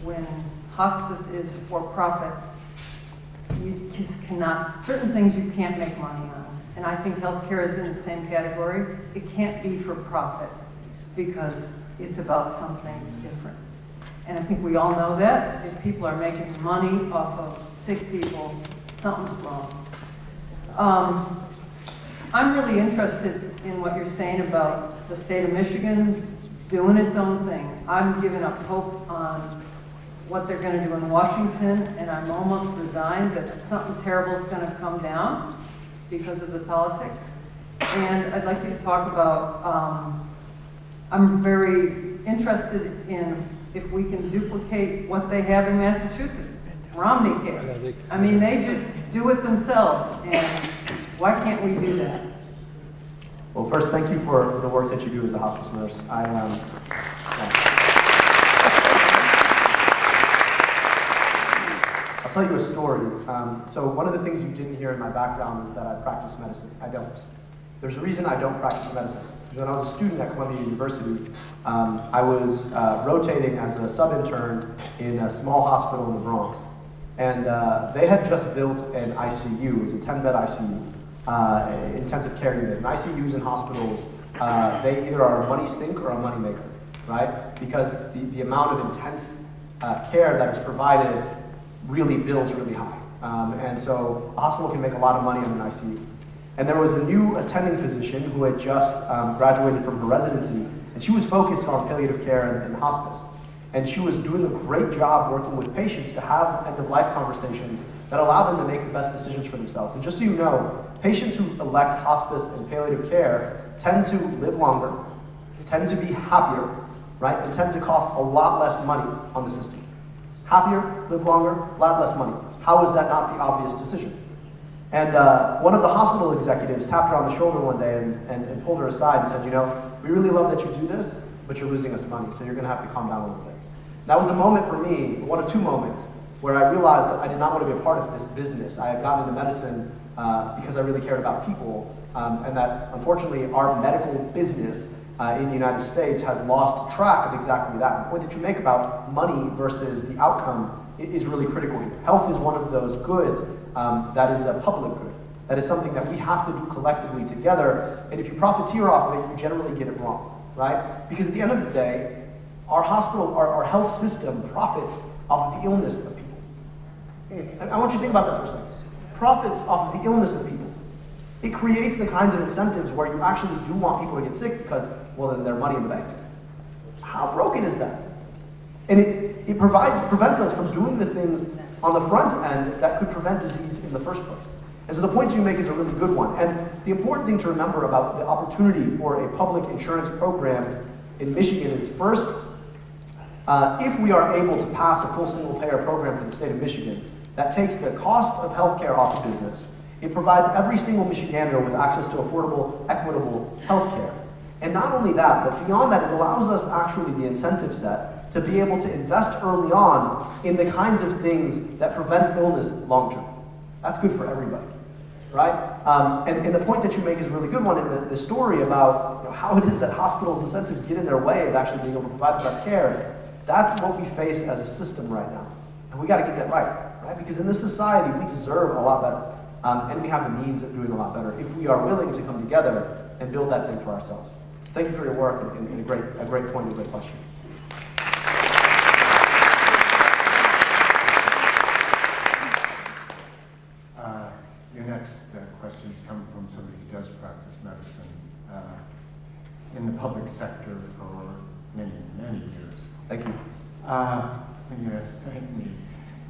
when hospice is for profit, you just cannot, certain things you can't make money on. And I think healthcare is in the same category. It can't be for profit because it's about something different. And I think we all know that. If people are making money off of sick people, something's wrong. I'm really interested in what you're saying about the state of Michigan doing its own thing. I'm giving up hope on what they're going to do in Washington, and I'm almost resigned that something terrible is going to come down because of the politics. And I'd like you to talk about, I'm very interested in if we can duplicate what they have in Massachusetts, Romney Care. I mean, they just do it themselves, and why can't we do that? Well, first, thank you for the work that you do as a hospice nurse. I'll tell you a story. So one of the things you didn't hear in my background is that I practice medicine. I don't. There's a reason I don't practice medicine. When I was a student at Columbia University, I was rotating as a sub-intern in a small hospital in the Bronx. And they had just built an ICU. It was a 10-bed ICU, intensive care unit. And ICUs in hospitals, they either are a money sink or a money maker, right? Because the amount of intense care that is provided really bills really high. And so a hospital can make a lot of money on an ICU. And there was a new attending physician who had just graduated from her residency, and she was focused on palliative care and hospice. And she was doing a great job working with patients to have end-of-life conversations that allow them to make the best decisions for themselves. And just so you know, patients who elect hospice and palliative care tend to live longer, tend to be happier, right? And tend to cost a lot less money on the system. Happier, live longer, a lot less money. How is that not the obvious decision? And one of the hospital executives tapped her on the shoulder one day and pulled her aside and said, you know, we really love that you do this, but you're losing us money, so you're gonna have to calm down a little bit. That was the moment for me, one of two moments, where I realized that I did not want to be a part of this business. I had gotten into medicine because I really cared about people, and that unfortunately our medical business in the United States has lost track of exactly that. The point that you make about money versus the outcome is really critical here. Health is one of those goods that is a public good. That is something that we have to do collectively together, and if you profiteer off of it, you generally get it wrong, right? Because at the end of the day, our hospital, our health system profits off of the illness of people. I want you to think about that for a second. Profits off of the illness of people. It creates the kinds of incentives where you actually do want people to get sick because, well, then they're money in the bank. How broken is that? And it prevents us from doing the things on the front end that could prevent disease in the first place. And so the point you make is a really good one. And the important thing to remember about the opportunity for a public insurance program in Michigan is first, if we are able to pass a full single-payer program for the state of Michigan that takes the cost of healthcare off of business, it provides every single Michigander with access to affordable, equitable healthcare. And not only that, but beyond that, it allows us actually the incentive set to be able to invest early on in the kinds of things that prevent illness long-term. That's good for everybody, right? And the point that you make is a really good one in the story about how it is that hospitals' incentives get in their way of actually being able to provide the best care. That's what we face as a system right now. And we gotta get that right? Because in this society, we deserve a lot better. And we have the means of doing a lot better if we are willing to come together and build that thing for ourselves. So thank you for your work and a great point and a great question. Your next questions come from somebody who does practice medicine in the public sector for many, many years. Thank you. You have to thank me.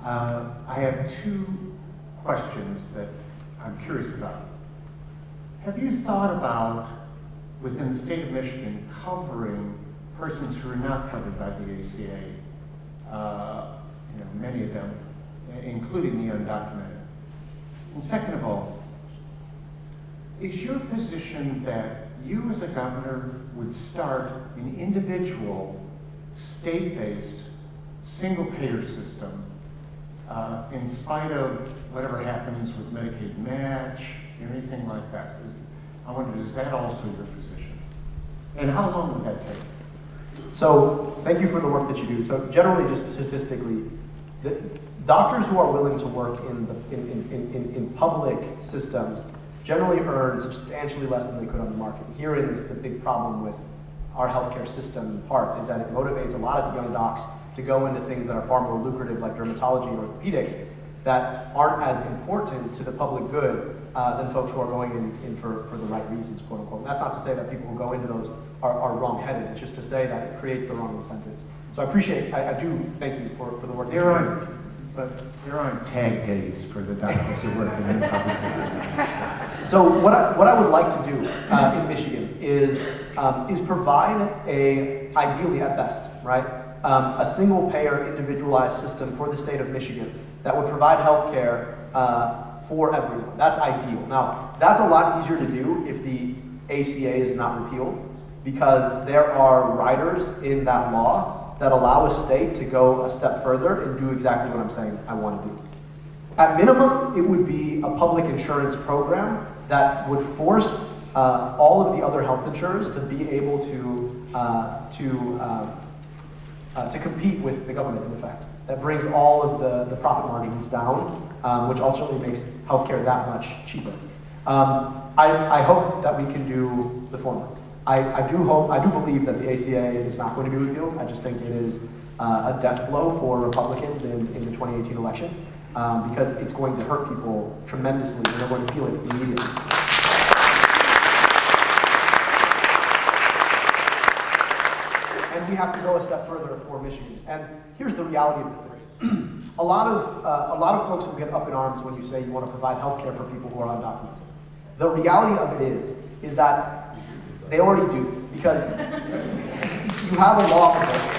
I have two questions that I'm curious about. Have you thought about, within the state of Michigan, covering persons who are not covered by the ACA? Many of them, including the undocumented. And second of all, is your position that you as a governor would start an individual, state-based, single-payer system in spite of whatever happens with Medicaid match, anything like that? I wonder, is that also your position? And how long would that take? So, thank you for the work that you do. So, generally, just statistically, the doctors who are willing to work in public systems generally earn substantially less than they could on the market. Herein is the big problem with our healthcare system in part, is that it motivates a lot of young docs to go into things that are far more lucrative, like dermatology and orthopedics, that aren't as important to the public good than folks who are going in for the right reasons, quote unquote. And that's not to say that people who go into those are wrong-headed. It's just to say that it creates the wrong incentives. So I do thank you for the work that you're doing. But there aren't tag days for the doctors who work in the public system. So what I would like to do in Michigan is provide ideally at best, right, a single-payer individualized system for the state of Michigan that would provide health care for everyone. That's ideal. Now, that's a lot easier to do if the ACA is not repealed, because there are riders in that law that allow a state to go a step further and do exactly what I'm saying I want to do. At minimum, it would be a public insurance program that would force all of the other health insurers to be able to compete with the government, in effect. That brings all of the profit margins down, which ultimately makes healthcare that much cheaper. I hope that we can do the former. I do believe that the ACA is not going to be repealed. I just think it is a death blow for Republicans in the 2018 election, because it's going to hurt people tremendously, and they're going to feel it immediately. And we have to go a step further for Michigan. And here's the reality of the thing. A lot of folks will get up in arms when you say you want to provide health care for people who are undocumented. The reality of it is that they already do, because you have a law in the books.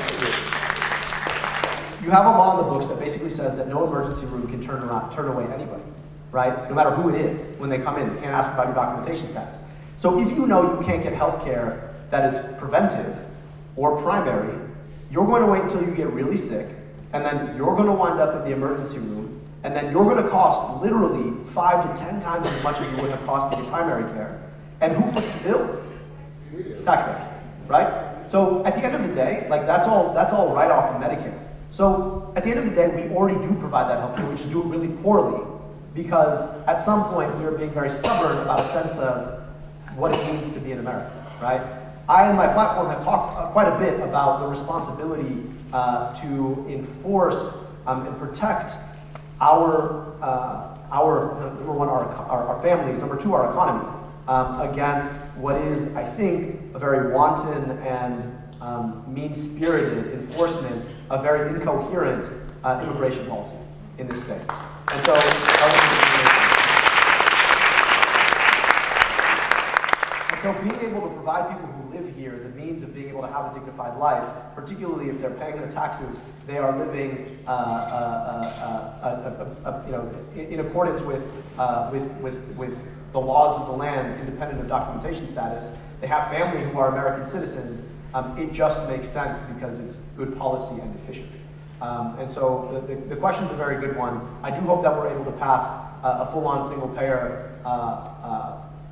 You have a law in the books that basically says that no emergency room can turn away anybody, right? No matter who it is when they come in. They can't ask about your documentation status. So if you know you can't get health care that is preventive or primary, you're going to wait until you get really sick, and then you're going to wind up in the emergency room, and then you're going to cost literally 5 to 10 times as much as you would have cost to get primary care. And who foots the bill? Taxpayers, right? So at the end of the day, like that's all right off in Medicare. So at the end of the day, we already do provide that health care. We just do it really poorly, because at some point we are being very stubborn about a sense of what it means to be in America, right? I and my platform have talked quite a bit about the responsibility to enforce and protect our number one, our families, number two, our economy, against what is, I think, a very wanton and mean-spirited enforcement of very incoherent immigration policy in this state. And so, being able to provide people who live here the means of being able to have a dignified life, particularly if they're paying their taxes, they are living in accordance with the laws of the land, independent of documentation status. They have family who are American citizens. It just makes sense because it's good policy and efficient. And so the question's a very good one. I do hope that we're able to pass a full-on single-payer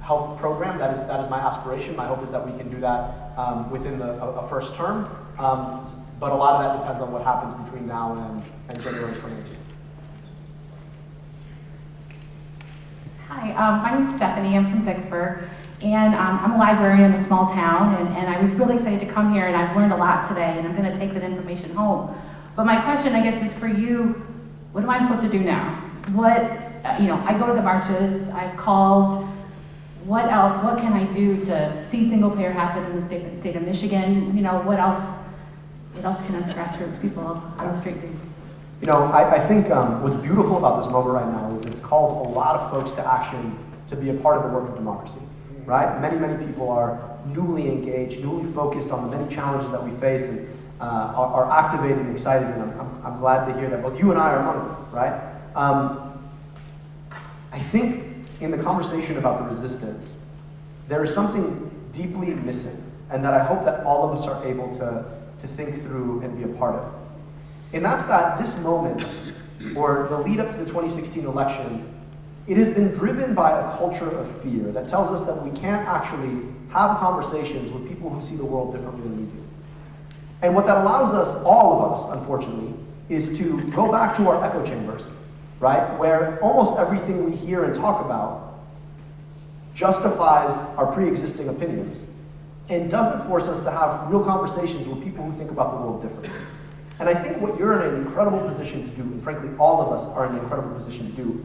health program. That is my aspiration. My hope is that we can do that within a first term. But a lot of that depends on what happens between now and January 2018. Hi, my name is Stephanie. I'm from Vicksburg, and I'm a librarian in a small town, and I was really excited to come here, and I've learned a lot today, and I'm going to take that information home. But my question, I guess, is for you: what am I supposed to do now? I go to the marches. I've called. What else? What can I do to see single payer happen in the state of Michigan? What else can us grassroots people on the street do? I think what's beautiful about this moment right now is it's called a lot of folks to action to be a part of the work of democracy, right? Many, many people are newly engaged, newly focused on the many challenges that we face, and are activated and excited, and I'm glad to hear that both you and I are among them, right? I think in the conversation about the resistance, there is something deeply missing, and that I hope that all of us are able to think through and be a part of. And that's that this moment, or the lead up to the 2016 election, it has been driven by a culture of fear that tells us that we can't actually have conversations with people who see the world differently than we do. And what that allows us, all of us, unfortunately, is to go back to our echo chambers, right? Where almost everything we hear and talk about justifies our pre-existing opinions and doesn't force us to have real conversations with people who think about the world differently. And I think what you're in an incredible position to do, and frankly all of us are in an incredible position to do,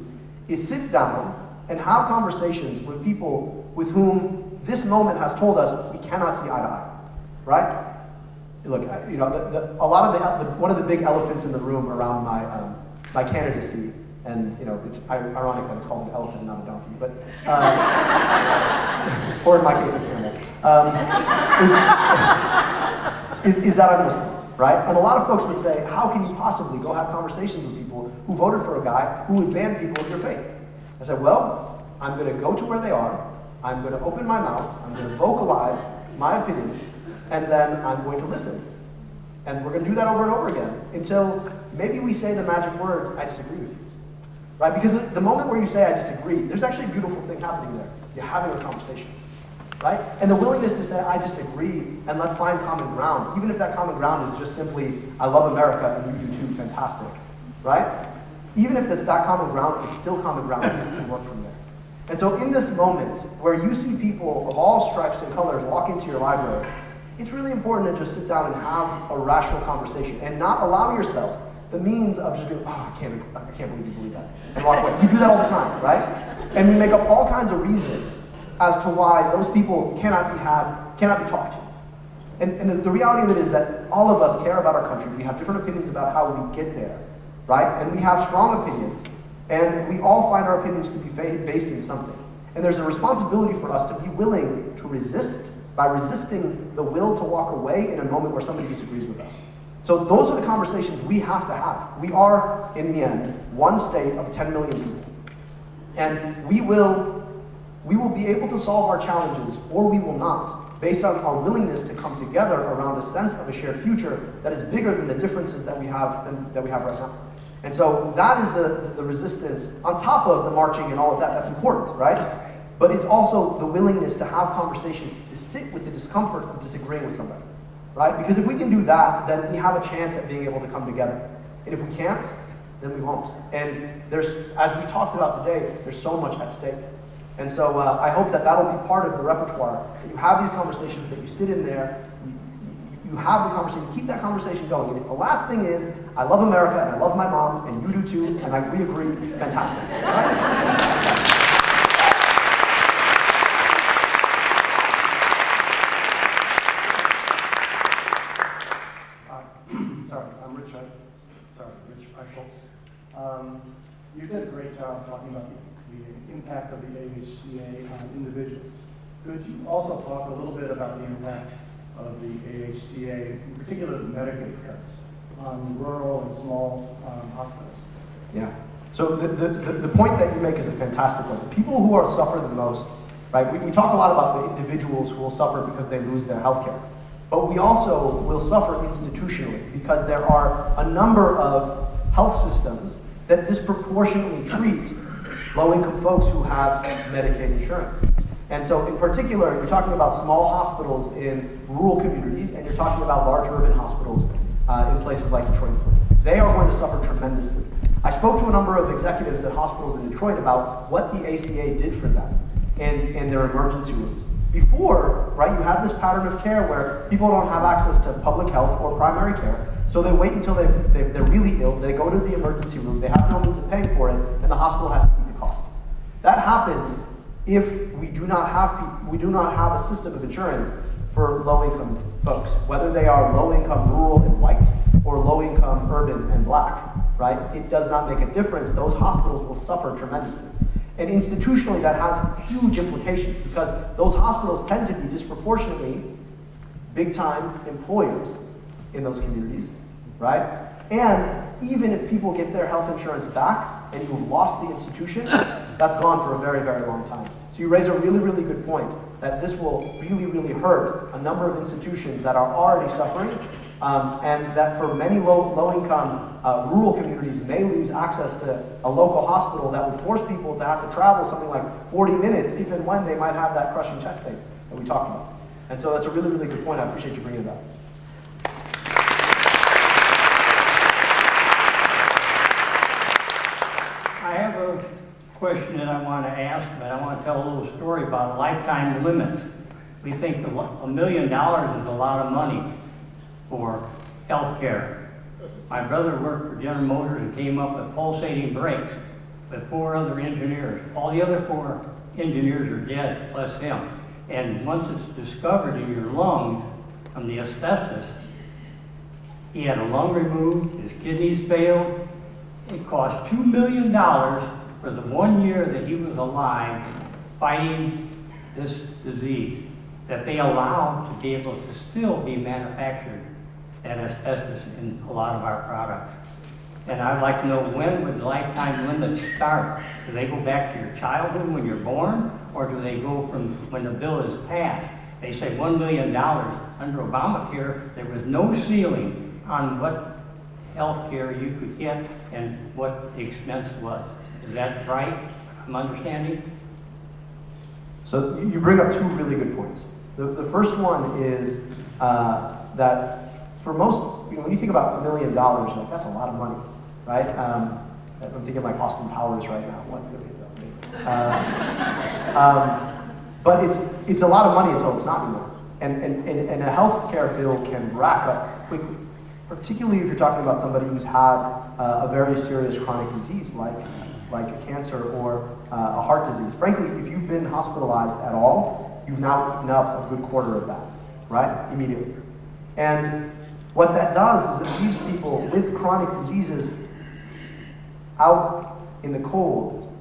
is sit down and have conversations with people with whom this moment has told us we cannot see eye to eye. right? Look, you know, a lot of one of the big elephants in the room around my candidacy, and you know, it's ironic that it's called an elephant, not a donkey, but or in my case, a camel, is that I'm Muslim, right? And a lot of folks would say, how can you possibly go have conversations with people who voted for a guy who would ban people of your faith? I said, well, I'm going to go to where they are, I'm going to open my mouth, I'm going to vocalize my opinions, and then I'm going to listen. And we're going to do that over and over again until maybe we say the magic words, I disagree with you. Right? Because the moment where you say I disagree, there's actually a beautiful thing happening there. You're having a conversation. Right? And the willingness to say I disagree and let's find common ground, even if that common ground is just simply I love America and you do too, fantastic. Right? Even if it's that common ground, it's still common ground and you can work from there. And so in this moment where you see people of all stripes and colors walk into your library, it's really important to just sit down and have a rational conversation and not allow yourself the means of just going, oh, I can't believe you believe that, and walk away. You do that all the time, right? And we make up all kinds of reasons as to why those people cannot be talked to. And the reality of it is that all of us care about our country. We have different opinions about how we get there, right? And we have strong opinions. And we all find our opinions to be based in something. And there's a responsibility for us to be willing to resist by resisting the will to walk away in a moment where somebody disagrees with us. So those are the conversations we have to have. We are, in the end, one state of 10 million people. And we will be able to solve our challenges, or we will not, based on our willingness to come together around a sense of a shared future that is bigger than the differences that we have right now. And so that is the resistance, on top of the marching and all of that, that's important, right? But it's also the willingness to have conversations, to sit with the discomfort of disagreeing with somebody, right? Because if we can do that, then we have a chance at being able to come together. And if we can't, then we won't. And there's, as we talked about today, there's so much at stake. And so I hope that that'll be part of the repertoire, that you have these conversations, that you sit in there, you have the conversation, keep that conversation going. And if the last thing is, I love America and I love my mom and you do too, and we agree, fantastic. Right? Sorry, I'm Rich Eichholz. You did a great job talking about the impact of the AHCA on individuals. Could you also talk a little bit about the impact of the AHCA, in particular the Medicaid cuts, on rural and small hospitals? Yeah. So the point that you make is a fantastic one. People who are suffer the most, right? We talk a lot about the individuals who will suffer because they lose their health care. But we also will suffer institutionally because there are a number of health systems that disproportionately treat low-income folks who have Medicaid insurance. And so in particular, you're talking about small hospitals in rural communities, and you're talking about large urban hospitals in places like Detroit and Florida. They are going to suffer tremendously. I spoke to a number of executives at hospitals in Detroit about what the ACA did for them in their emergency rooms. Before, right, you had this pattern of care where people don't have access to public health or primary care, so they wait until they're really ill, they go to the emergency room, they have no means of paying for it, and the hospital has to eat the cost. That happens if we do not have a system of insurance for low-income folks, whether they are low-income rural and white or low-income urban and black, right? It does not make a difference. Those hospitals will suffer tremendously. And institutionally, that has huge implications because those hospitals tend to be disproportionately big-time employers in those communities, right? And even if people get their health insurance back and you've lost the institution, that's gone for a very, very long time. So you raise a really, really good point that this will really, really hurt a number of institutions that are already suffering, and that for many low-income rural communities may lose access to a local hospital that would force people to have to travel something like 40 minutes if and when they might have that crushing chest pain that we talked about. And so that's a really, really good point. I appreciate you bringing it up. I have a question that I want to ask, but I want to tell a little story about lifetime limits. We think $1 million is a lot of money for health care. My brother worked for General Motors and came up with pulsating brakes with 4 other engineers. All the other 4 engineers are dead, plus him. And once it's discovered in your lungs, from the asbestos. He had a lung removed, his kidneys failed. It cost $2 million for the 1 year that he was alive fighting this disease, that they allowed to be able to still be manufactured that asbestos in a lot of our products. And I'd like to know, when would the lifetime limits start? Do they go back to your childhood when you're born, or do they go from when the bill is passed? They say $1 million. Under Obamacare, there was no ceiling on what health care you could get and what the expense was. Is that right? I'm understanding? So you bring up two really good points. The first one is that for most, when you think about $1 million, like, that's a lot of money, right? I'm thinking like Austin Powers right now, $1 million. But it's a lot of money until it's not anymore. And a healthcare bill can rack up quickly, particularly if you're talking about somebody who's had a very serious chronic disease like a cancer or a heart disease. Frankly, if you've been hospitalized at all, you've now eaten up a good quarter of that, right? Immediately. And what that does is it leaves people with chronic diseases out in the cold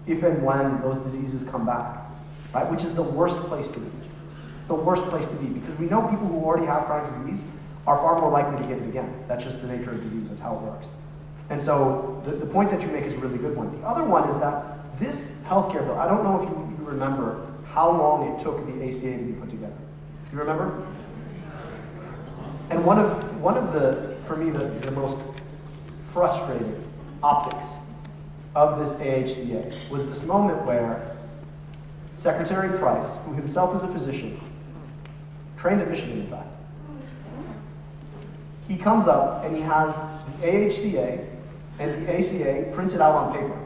if and when those diseases come back, right? Which is the worst place to be. It's the worst place to be because we know people who already have chronic disease are far more likely to get it again. That's just the nature of disease, that's how it works. And so the point that you make is a really good one. The other one is that this healthcare bill, I don't know if you remember how long it took the ACA to be put together. Do you remember? And one of the, for me, the most frustrating optics of this AHCA was this moment where Secretary Price, who himself is a physician, trained at Michigan in fact, he comes up and he has the AHCA and the ACA printed out on paper.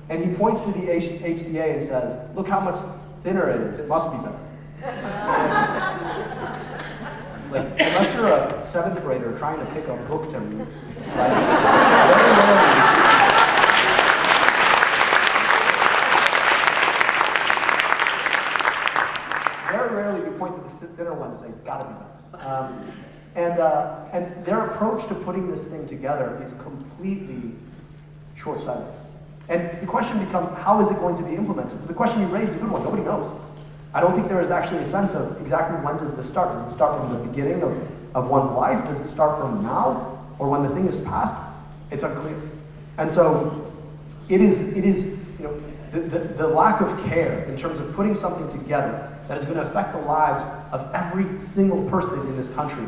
And he points to the HCA and says, look how much thinner it is, it must be better. Like, unless you're a 7th grader trying to pick a book to read, like, very rarely you point to the thinner one and say, gotta be better. And their approach to putting this thing together is completely short-sighted. And the question becomes, how is it going to be implemented? So the question you raise is a good one. Nobody knows. I don't think there is actually a sense of exactly when does this start. Does it start from the beginning of one's life? Does it start from now? Or when the thing is passed? It's unclear. And so it is the lack of care in terms of putting something together that is going to affect the lives of every single person in this country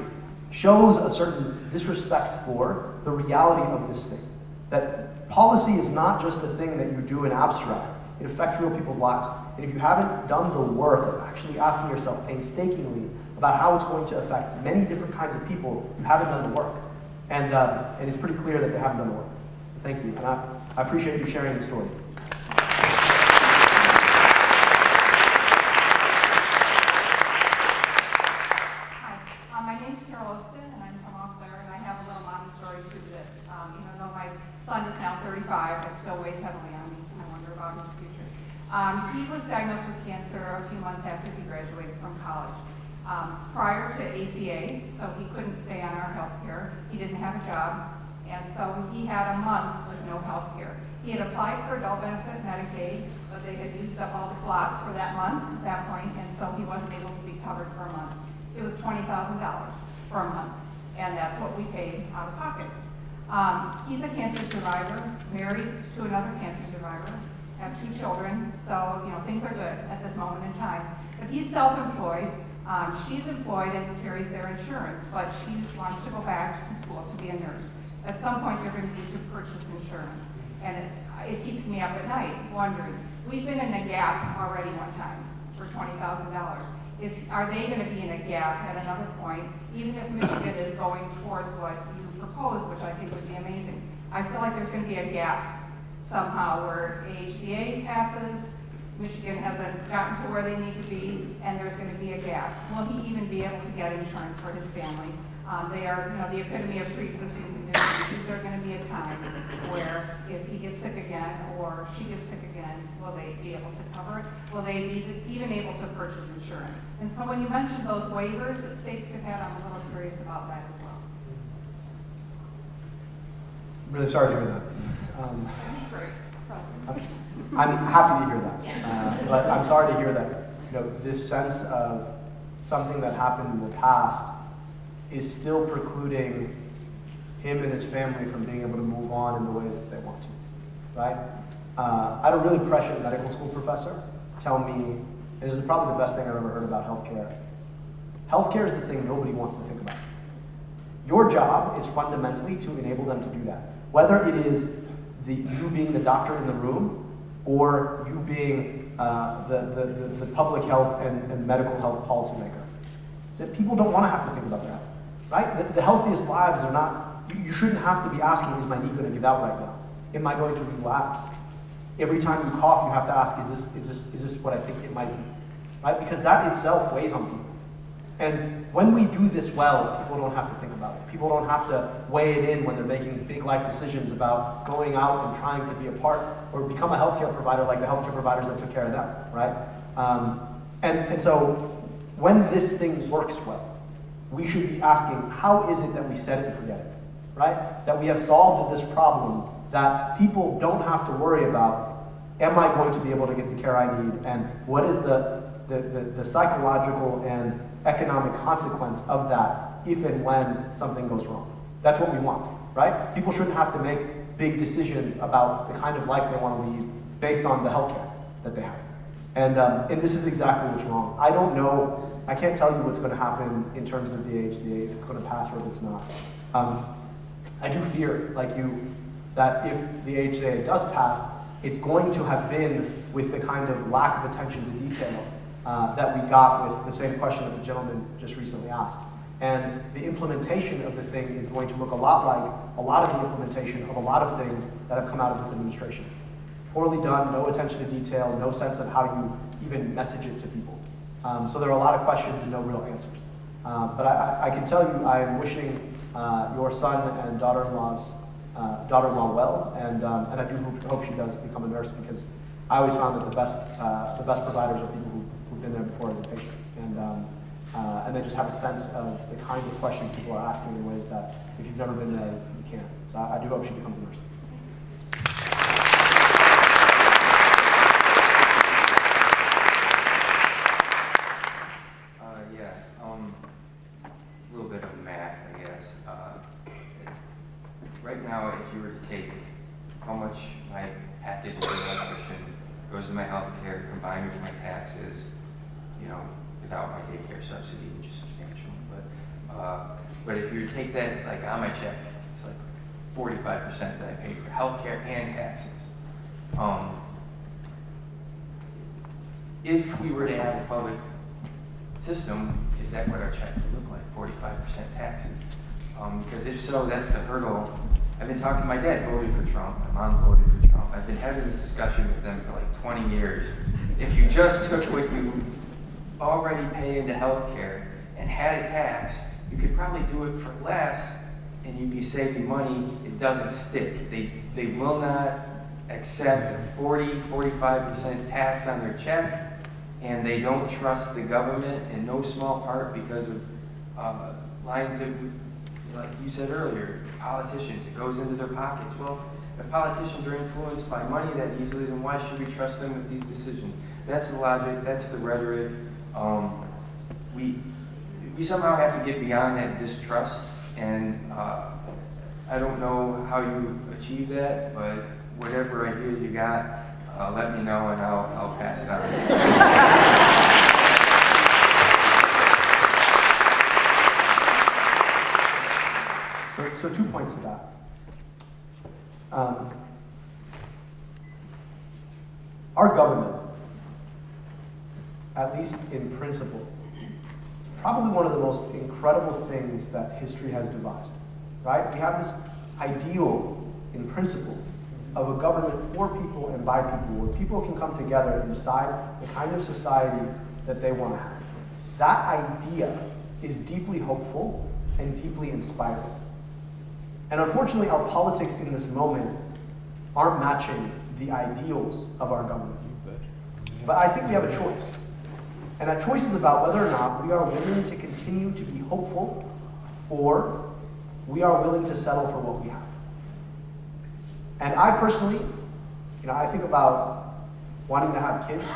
shows a certain disrespect for the reality of this thing. That policy is not just a thing that you do in abstract. It affects real people's lives. And if you haven't done the work of actually asking yourself painstakingly about how it's going to affect many different kinds of people, you haven't done the work. And it's pretty clear that they haven't done the work. Thank you, and I appreciate you sharing the story. Son is now 35, but still weighs heavily on me. I wonder about his future. He was diagnosed with cancer a few months after he graduated from college. Prior to ACA, so he couldn't stay on our health care. He didn't have a job, and so he had a month with no health care. He had applied for adult benefit Medicaid, but they had used up all the slots for that month at that point, and so he wasn't able to be covered for a month. It was $20,000 for a month, and that's what we paid out of pocket. He's a cancer survivor, married to another cancer survivor, have 2 children, so things are good at this moment in time. But he's self-employed, she's employed and carries their insurance, but she wants to go back to school to be a nurse. At some point they're going to need to purchase insurance, and it keeps me up at night wondering. We've been in a gap already one time for $20,000. Are they going to be in a gap at another point, even if Michigan is going towards what you proposed, which I think would be amazing? I feel like there's going to be a gap somehow where AHCA passes, Michigan hasn't gotten to where they need to be, and there's going to be a gap. Will he even be able to get insurance for his family? They are, the epitome of pre-existing conditions. Is there going to be a time where if he gets sick again or she gets sick again, will they be able to cover it? Will they be even able to purchase insurance? And so when you mentioned those waivers that states could have, I'm a little curious about that as well. I'm really sorry to hear that. He's great. So. I'm happy to hear that, but I'm sorry to hear that. This sense of something that happened in the past is still precluding him and his family from being able to move on in the ways that they want to, right? I had a really prescient medical school professor tell me, and this is probably the best thing I've ever heard about healthcare. Healthcare is the thing nobody wants to think about. Your job is fundamentally to enable them to do that. Whether it is you being the doctor in the room or you being the public health and medical health policymaker. Is that people don't want to have to think about their health, right? The healthiest lives are not, you shouldn't have to be asking, is my knee going to give out right now? Am I going to relapse? Every time you cough, you have to ask, is this what I think it might be, right? Because that itself weighs on people. And when we do this well, people don't have to think about it. People don't have to weigh it in when they're making big life decisions about going out and trying to be a part or become a healthcare provider like the healthcare providers that took care of them, right? And so when this thing works well, we should be asking, how is it that we set it and forget it, right? That we have solved this problem that people don't have to worry about, am I going to be able to get the care I need, and what is the psychological and economic consequence of that if and when something goes wrong. That's what we want, right? People shouldn't have to make big decisions about the kind of life they want to lead based on the healthcare that they have. And this is exactly what's wrong. I don't know, I can't tell you what's going to happen in terms of the AHCA, if it's going to pass or if it's not. I do fear, like you, that if the AHCA does pass, it's going to have been with the kind of lack of attention to detail that we got with the same question that the gentleman just recently asked. And the implementation of the thing is going to look a lot like a lot of the implementation of a lot of things that have come out of this administration. Poorly done, no attention to detail, no sense of how you even message it to people. So there are a lot of questions and no real answers. But I can tell you I am wishing your son and daughter-in-law well, and I do hope she does become a nurse, because I always found that the best providers are people who've been there before as a patient, and they just have a sense of the kinds of questions people are asking in ways that if you've never been there, you can't. So I do hope she becomes a nurse. A little bit of math, I guess. Right now, if you were to take how much my package of electrician goes to my health care combined with my taxes, without my daycare subsidy, which is substantial, but if you take that like on my check, it's like 45% that I pay for health care and taxes. If we were to have a public system, is that what our check would look like, 45% taxes? Because if so, that's the hurdle. I've been talking, my dad voted for Trump, my mom voted for Trump. I've been having this discussion with them for like 20 years. If you just took what you already pay into healthcare and had a tax, you could probably do it for less and you'd be saving money. It doesn't stick. They will not accept a 40-45% tax on their check, and they don't trust the government in no small part because of lines that, like you said earlier, politicians, it goes into their pockets. Well, if politicians are influenced by money that easily, then why should we trust them with these decisions? That's the logic, that's the rhetoric. We somehow have to get beyond that distrust, and I don't know how you achieve that, but whatever ideas you got, let me know and I'll pass it on. So 2 points to that. Our government, at least in principle, is probably one of the most incredible things that history has devised, right? We have this ideal, in principle, of a government for people and by people, where people can come together and decide the kind of society that they want to have. That idea is deeply hopeful, and deeply inspiring. And unfortunately, our politics in this moment aren't matching the ideals of our government. But I think we have a choice. And that choice is about whether or not we are willing to continue to be hopeful, or we are willing to settle for what we have. And I personally, I think about wanting to have kids.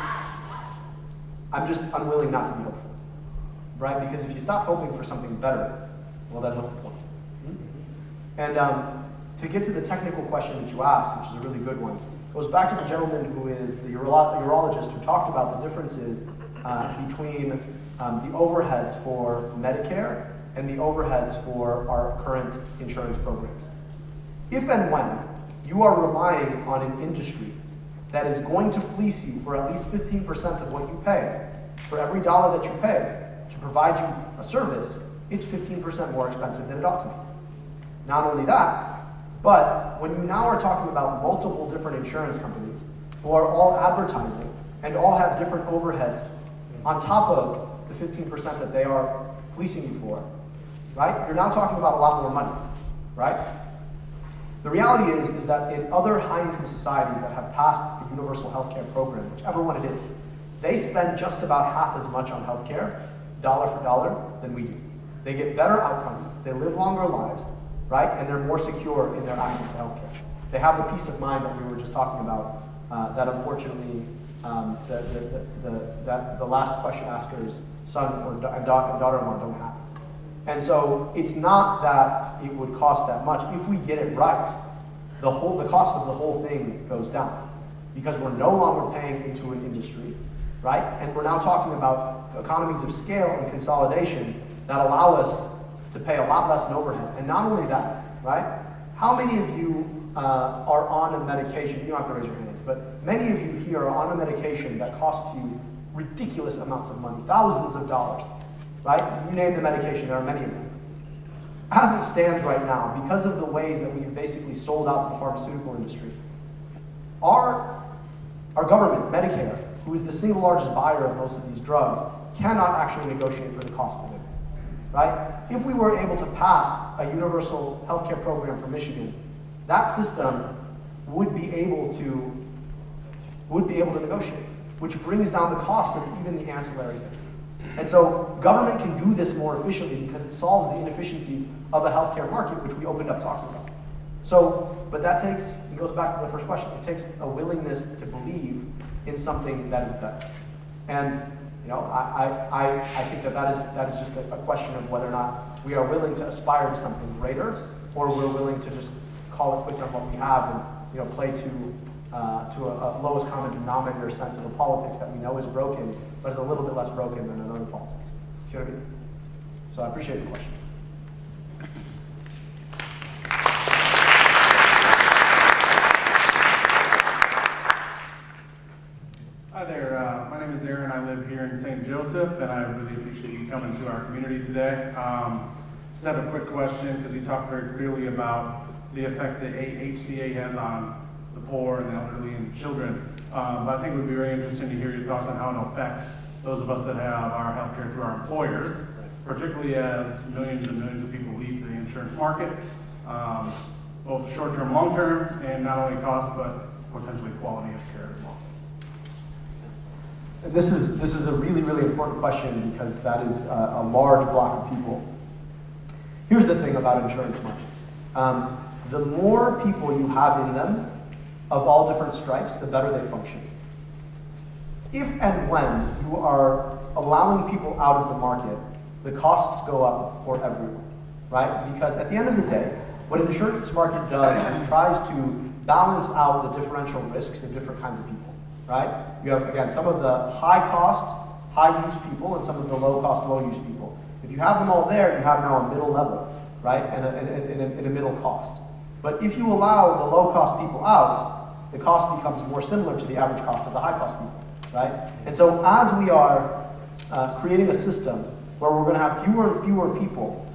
I'm just unwilling not to be hopeful, right? Because if you stop hoping for something better, well, then what's the point? And to get to the technical question that you asked, which is a really good one, goes back to the gentleman who is the urologist who talked about the differences between the overheads for Medicare and the overheads for our current insurance programs. If and when you are relying on an industry that is going to fleece you for at least 15% of what you pay, for every dollar that you pay to provide you a service, it's 15% more expensive than it ought to be. Not only that, but when you now are talking about multiple different insurance companies who are all advertising and all have different overheads on top of the 15% that they are fleecing you for, right? You're now talking about a lot more money, right? The reality is that in other high-income societies that have passed the universal health care program, whichever one it is, they spend just about half as much on health care, dollar for dollar, than we do. They get better outcomes, they live longer lives, right? And they're more secure in their access to health care. They have the peace of mind that we were just talking about, that unfortunately the last question asker's son or daughter-in-law don't have. And so it's not that it would cost that much. If we get it right, the cost of the whole thing goes down, because we're no longer paying into an industry, right? And we're now talking about economies of scale and consolidation that allow us to pay a lot less in overhead. And not only that, right? How many of you are on a medication? You don't have to raise your hands, but many of you here are on a medication that costs you ridiculous amounts of money, thousands of dollars, right? You name the medication, there are many of them. As it stands right now, because of the ways that we've basically sold out to the pharmaceutical industry, our government, Medicare, who is the single largest buyer of most of these drugs, cannot actually negotiate for the cost of it, right? If we were able to pass a universal healthcare program for Michigan, that system would be able to negotiate, which brings down the cost of even the ancillary things. And so government can do this more efficiently because it solves the inefficiencies of the healthcare market, which we opened up talking about. So, but that takes, it goes back to the first question, it takes a willingness to believe in something that is better. And I think that is just a question of whether or not we are willing to aspire to something greater, or we're willing to just call it quits on what we have and play to a lowest common denominator sense of a politics that we know is broken, but is a little bit less broken than another politics. See what I mean? So I appreciate the question. Hi there, my name is Aaron. I live here in St. Joseph, and I really appreciate you coming to our community today. Just have a quick question, because you talked very clearly about the effect that HCA has on the poor and the elderly and children. But I think it would be very interesting to hear your thoughts on how it'll affect those of us that have our health care through our employers, particularly as millions and millions of people leave the insurance market, both short-term, long-term, and not only cost, but potentially quality of care as well. This is a really, really important question, because that is a large block of people. Here's the thing about insurance markets. The more people you have in them, of all different stripes, the better they function. If and when you are allowing people out of the market, the costs go up for everyone, right? Because at the end of the day, what an insurance market does is it tries to balance out the differential risks of different kinds of people, right? You have, again, some of the high-cost, high-use people and some of the low-cost, low-use people. If you have them all there, you have now a middle level, right? And a middle cost. But if you allow the low-cost people out, the cost becomes more similar to the average cost of the high-cost people, right? And so as we are creating a system where we're going to have fewer and fewer people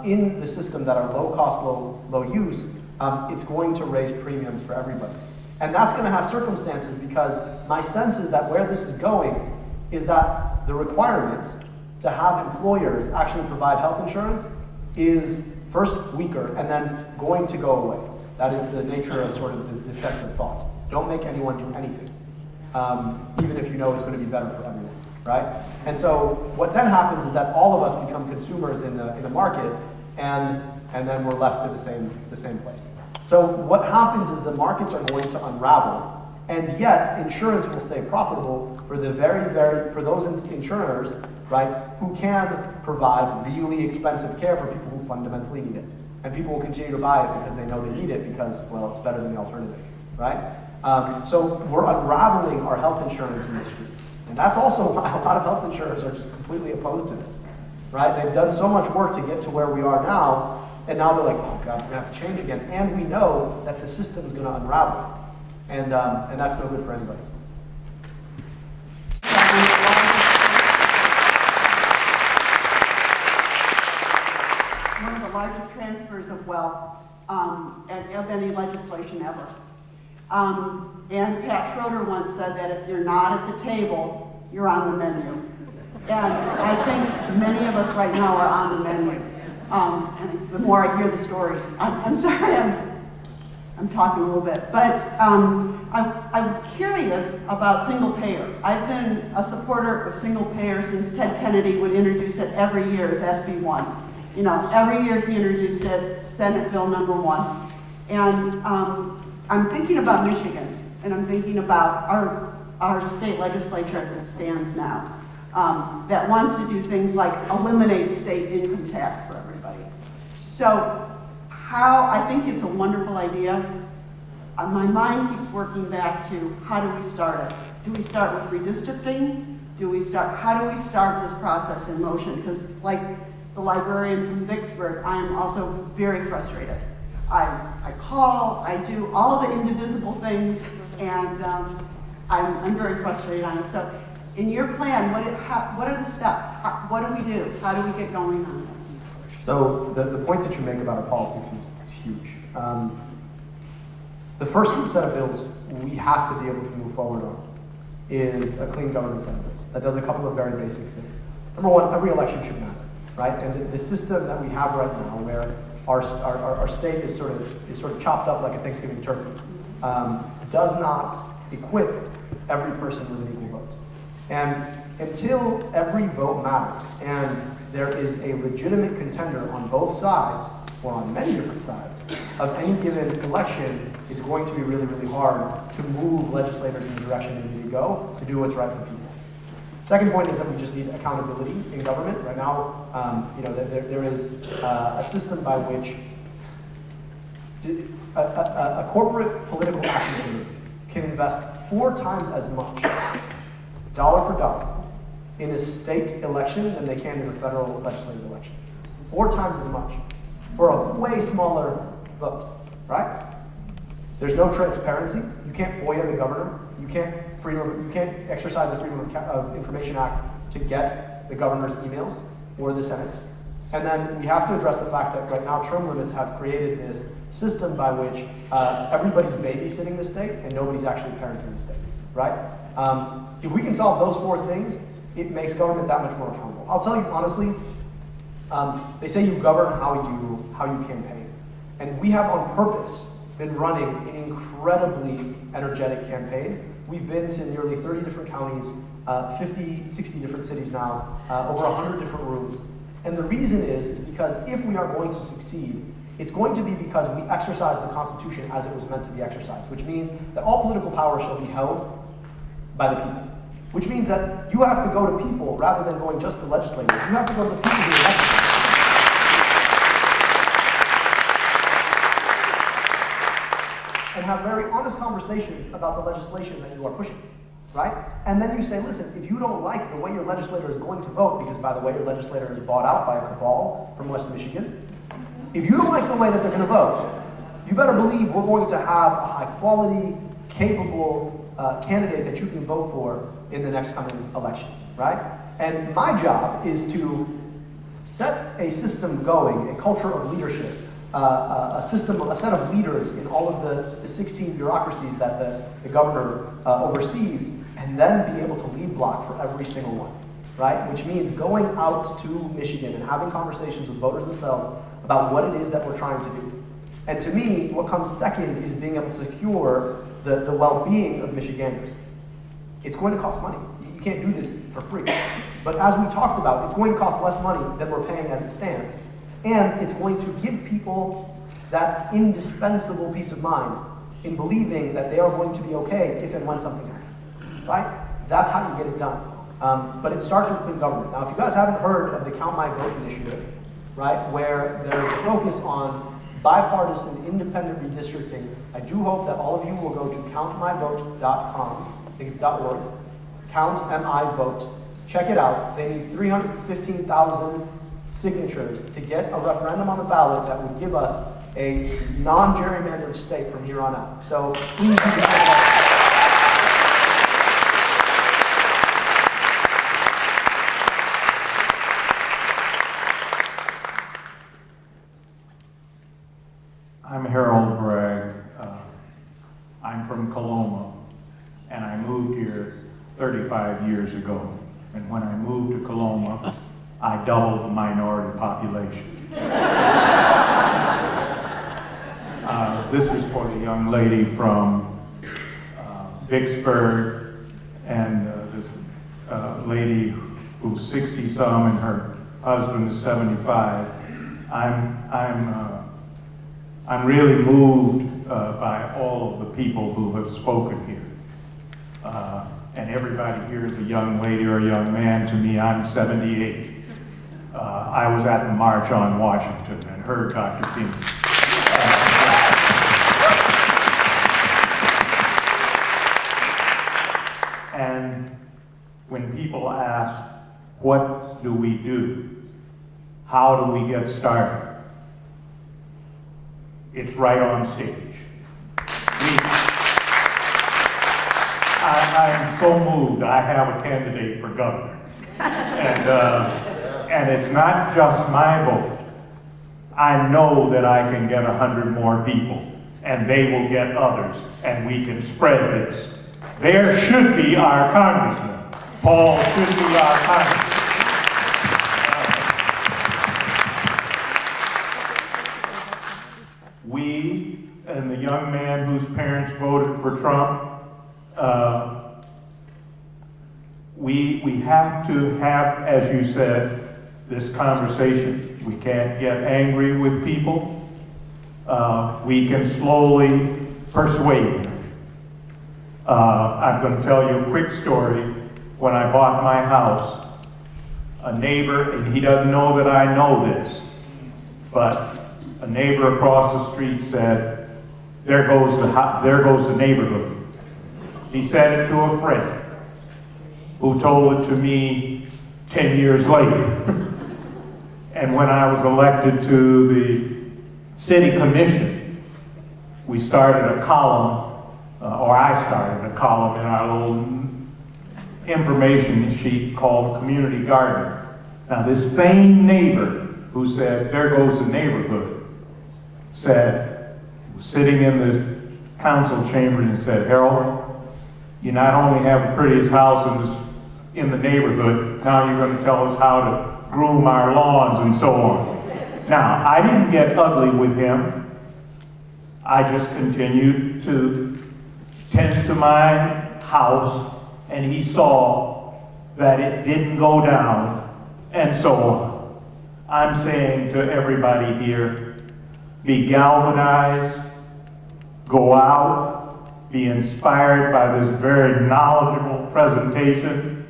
in the system that are low-cost, low-use, it's going to raise premiums for everybody. And that's going to have circumstances, because my sense is that where this is going is that the requirement to have employers actually provide health insurance is first weaker and then going to go away. That is the nature of sort of the sense of thought. Don't make anyone do anything, even if you know it's going to be better for everyone, right? And so what then happens is that all of us become consumers in the market, and then we're left to the same place. So what happens is the markets are going to unravel, and yet insurance will stay profitable for the for those insurers, right, who can provide really expensive care for people who fundamentally need it. And people will continue to buy it because they know they need it because, well, it's better than the alternative, right? So we're unraveling our health insurance industry. And that's also why a lot of health insurers are just completely opposed to this, right? They've done so much work to get to where we are now, and now they're like, oh God, we're gonna have to change again. And we know that the system is gonna unravel. And that's no good for anybody. One of the largest transfers of wealth of any legislation ever. And Pat Schroeder once said that if you're not at the table, you're on the menu. And I think many of us right now are on the menu. And the more I hear the stories, I'm sorry, I'm talking a little bit, but I'm curious about single payer. I've been a supporter of single payer since Ted Kennedy would introduce it every year as SB1. You know, every year he introduced it, Senate Bill number 1. And I'm thinking about Michigan, and I'm thinking about our state legislature as it stands now, that wants to do things like eliminate state income tax for everybody. So I think it's a wonderful idea. My mind keeps working back to how do we start it? Do we start with redistricting? How do we start this process in motion? Because like the librarian from Vicksburg, I am also very frustrated. I call, I do all the indivisible things, and I'm very frustrated on it. So in your plan, what are the steps? What do we do? How do we get going on this? So the point that you make about our politics is huge. The first set of bills we have to be able to move forward on is a clean government set of bills that does a couple of very basic things. Number one, every election should matter, right? And the system that we have right now, where our state is sort of chopped up like a Thanksgiving turkey, does not equip every person with an equal vote. And until every vote matters, and there is a legitimate contender on both sides, or on many different sides, of any given election, it's going to be really, really hard to move legislators in the direction they need to go to do what's right for people. Second point is that we just need accountability in government. Right now, there is a system by which a corporate political action committee can invest 4 times as much, dollar for dollar, in a state election than they can in a federal legislative election. 4 times as much for a way smaller vote, right? There's no transparency. You can't FOIA the governor. You can't exercise the Freedom of Information Act to get the governor's emails or the Senate's. And then we have to address the fact that right now term limits have created this system by which everybody's babysitting the state and nobody's actually parenting the state, right? If we can solve those 4 things, it makes government that much more accountable. I'll tell you honestly, they say you govern how you campaign. And we have on purpose been running an incredibly energetic campaign. We've been to nearly 30 different counties, 50, 60 different cities now, over 100 different rooms. And the reason is because if we are going to succeed, it's going to be because we exercise the Constitution as it was meant to be exercised, which means that all political power shall be held by the people. Which means that you have to go to people rather than going just to legislators. You have to go to the people who elect you. And have very honest conversations about the legislation that you are pushing, right? And then you say, listen, if you don't like the way your legislator is going to vote, because by the way, your legislator is bought out by a cabal from West Michigan, if you don't like the way that they're gonna vote, you better believe we're going to have a high quality, capable candidate that you can vote for in the next coming election, right? And my job is to set a system going, a culture of leadership, a set of leaders in all of the 16 bureaucracies that the governor oversees, and then be able to lead block for every single one. right? Which means going out to Michigan and having conversations with voters themselves about what it is that we're trying to do. And to me, what comes second is being able to secure the well-being of Michiganders. It's going to cost money. You can't do this for free. But as we talked about, it's going to cost less money than we're paying as it stands. And it's going to give people that indispensable peace of mind in believing that they are going to be okay if and when something happens, right? That's how you get it done. But it starts with clean government. Now, if you guys haven't heard of the Count My Vote initiative, right, where there's a focus on bipartisan independent redistricting, I do hope that all of you will go to countmyvote.com, I think it's .org, Count M-I Vote. Check it out. They need 315,000 signatures to get a referendum on the ballot that would give us a non-gerrymandered state from here on out. So please do that. I'm Harold Bragg. I'm from Coloma, and I moved here 35 years ago. And when I moved to Coloma, I doubled the minority population. This is for the young lady from Vicksburg, and this lady who's 60-some and her husband is 75. I'm really moved by all of the people who have spoken here. And everybody here is a young lady or a young man. To me, I'm 78. I was at the March on Washington and heard Dr. King. And when people ask, what do we do? How do we get started? It's right on stage. I'm so moved. I have a candidate for governor. And it's not just my vote. I know that I can get 100 more people, and they will get others, and we can spread this. There should be our congressman. Paul should be our congressman. We, and the young man whose parents voted for Trump, we have to have, as you said, this conversation. We can't get angry with people. We can slowly persuade them. I'm going to tell you a quick story. When I bought my house, a neighbor, and he doesn't know that I know this, but a neighbor across the street said, there goes the neighborhood. He said it to a friend who told it to me 10 years later. And when I was elected to the city commission, we started a column, or I started a column in our little information sheet called Community Garden. Now this same neighbor who said, there goes the neighborhood, said, was sitting in the council chambers and said, Harold, you not only have the prettiest house in the neighborhood, now you're going to tell us how to groom our lawns and so on. Now, I didn't get ugly with him. I just continued to tend to my house, and he saw that it didn't go down, and so on. I'm saying to everybody here, be galvanized, go out, be inspired by this very knowledgeable presentation,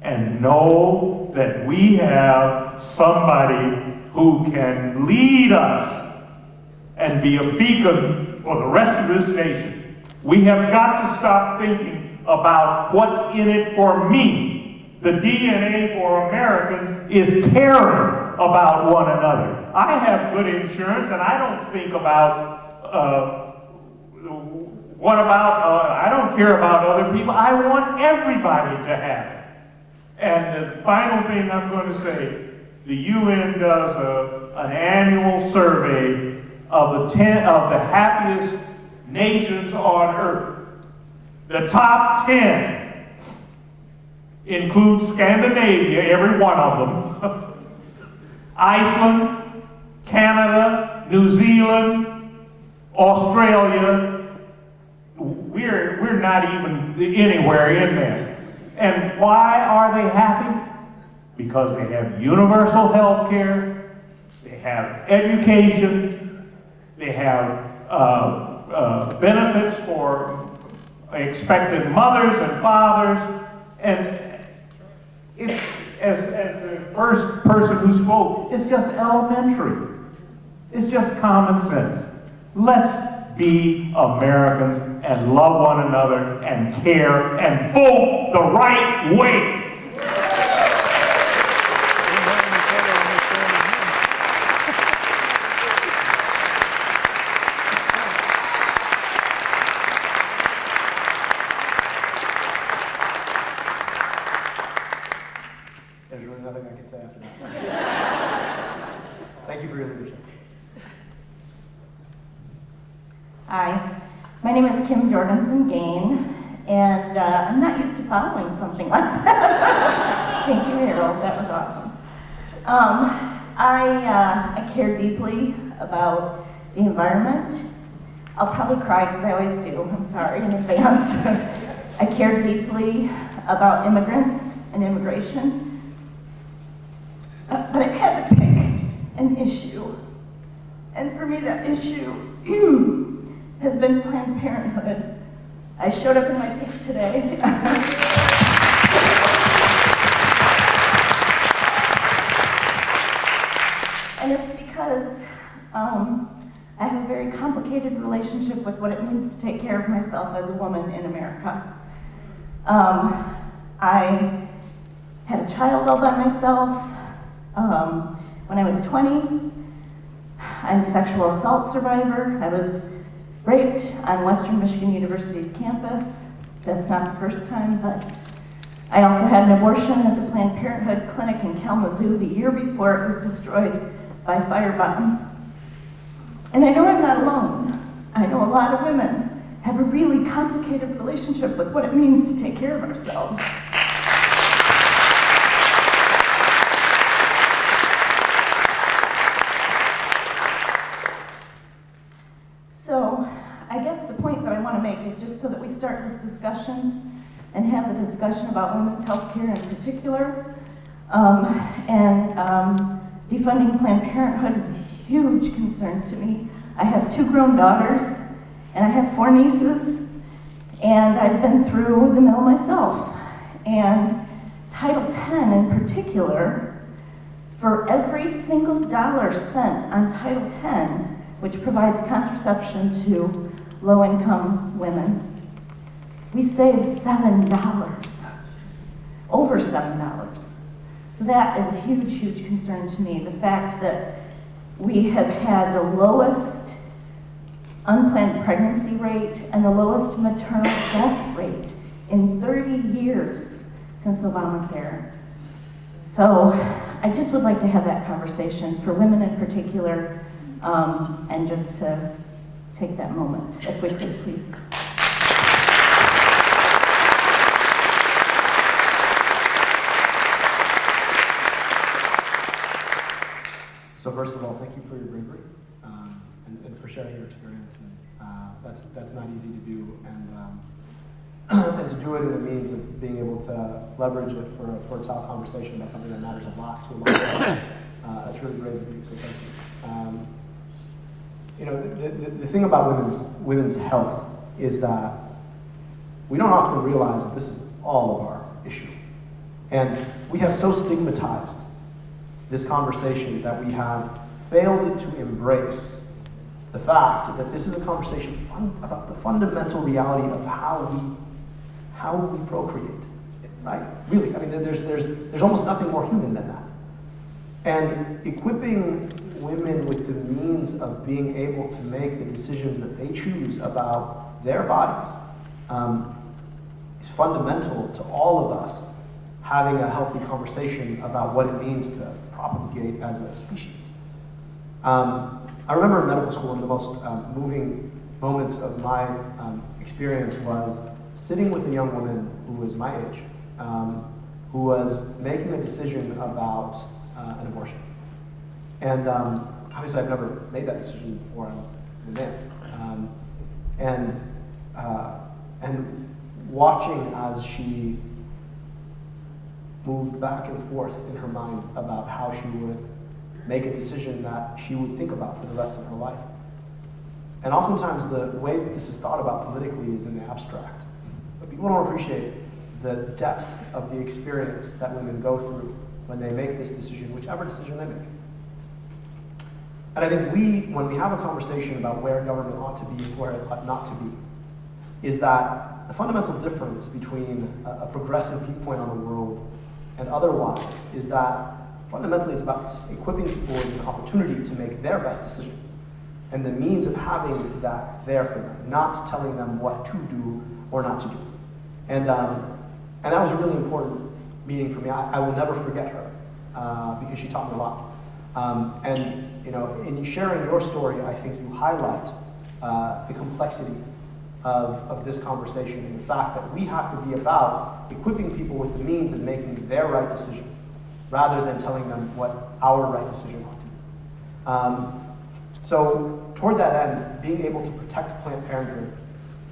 and know that we have somebody who can lead us and be a beacon for the rest of this nation. We have got to stop thinking about what's in it for me. The DNA for Americans is caring about one another. I have good insurance, and I don't think about I don't care about other people. I want everybody to have it. And the final thing I'm going to say, the UN does an annual survey of the happiest nations on earth. The top 10 includes Scandinavia, every one of them, Iceland, Canada, New Zealand, Australia. We're not even anywhere in there. And why are they happy? Because they have universal health care, they have education, they have benefits for expectant mothers and fathers, and it's, as the first person who spoke, it's just elementary. It's just common sense. Let's be Americans and love one another and care and vote the right way. There's really nothing I can say after that. Thank you for your leadership. Hi, my name is Kim Jorgensen-Gain, and I'm not used to following something like that. Thank you, Harold, that was awesome. I care deeply about the environment. I'll probably cry because I always do, I'm sorry in advance. I care deeply about immigrants and immigration. But I've had to pick an issue, and for me that issue has been Planned Parenthood. I showed up in my pink today. And it's because I have a very complicated relationship with what it means to take care of myself as a woman in America. I had a child all by myself when I was 20. I'm a sexual assault survivor. I was raped on Western Michigan University's campus. That's not the first time, but I also had an abortion at the Planned Parenthood clinic in Kalamazoo the year before it was destroyed by firebomb. And I know I'm not alone. I know a lot of women have a really complicated relationship with what it means to take care of ourselves. So, I guess the point that I want to make is just so that we start this discussion and have the discussion about women's health care in particular. Defunding Planned Parenthood is a huge concern to me. I have 2 grown daughters, and I have 4 nieces, and I've been through the mill myself. And Title X in particular, for every single dollar spent on Title X, which provides contraception to low-income women, we save $7, over $7. So that is a huge, huge concern to me. The fact that we have had the lowest unplanned pregnancy rate and the lowest maternal death rate in 30 years since Obamacare. So I just would like to have that conversation for women in particular, and just to take that moment, if we could, please. So first of all, thank you for your bravery and for sharing your experience. And that's not easy to do, and to do it in a means of being able to leverage it for a fertile conversation. That's something that matters a lot to a lot of people. That's really brave of you. So thank you. You know, the thing about women's health is that we don't often realize that this is all of our issue, and we have so stigmatized this conversation that we have failed to embrace the fact that this is a conversation about the fundamental reality of how we procreate, right? Really, I mean, there's almost nothing more human than that. And equipping women with the means of being able to make the decisions that they choose about their bodies is fundamental to all of us having a healthy conversation about what it means to propagate as a species. I remember in medical school, one of the most moving moments of my experience was sitting with a young woman who was my age, who was making a decision about an abortion. And obviously I've never made that decision before, I'm a man. And watching as she moved back and forth in her mind about how she would make a decision that she would think about for the rest of her life. And oftentimes the way that this is thought about politically is in the abstract. But people don't appreciate the depth of the experience that women go through when they make this decision, whichever decision they make. And I think when we have a conversation about where government ought to be and where it ought not to be, is that the fundamental difference between a progressive viewpoint on the world and otherwise is that fundamentally it's about equipping people with an opportunity to make their best decision and the means of having that there for them, not telling them what to do or not to do. And that was a really important meeting for me. I will never forget her because she taught me a lot. And you know, in sharing your story, I think you highlight the complexity of this conversation and the fact that we have to be about equipping people with the means of making their right decision rather than telling them what our right decision ought to be. So toward that end, being able to protect Planned Parenthood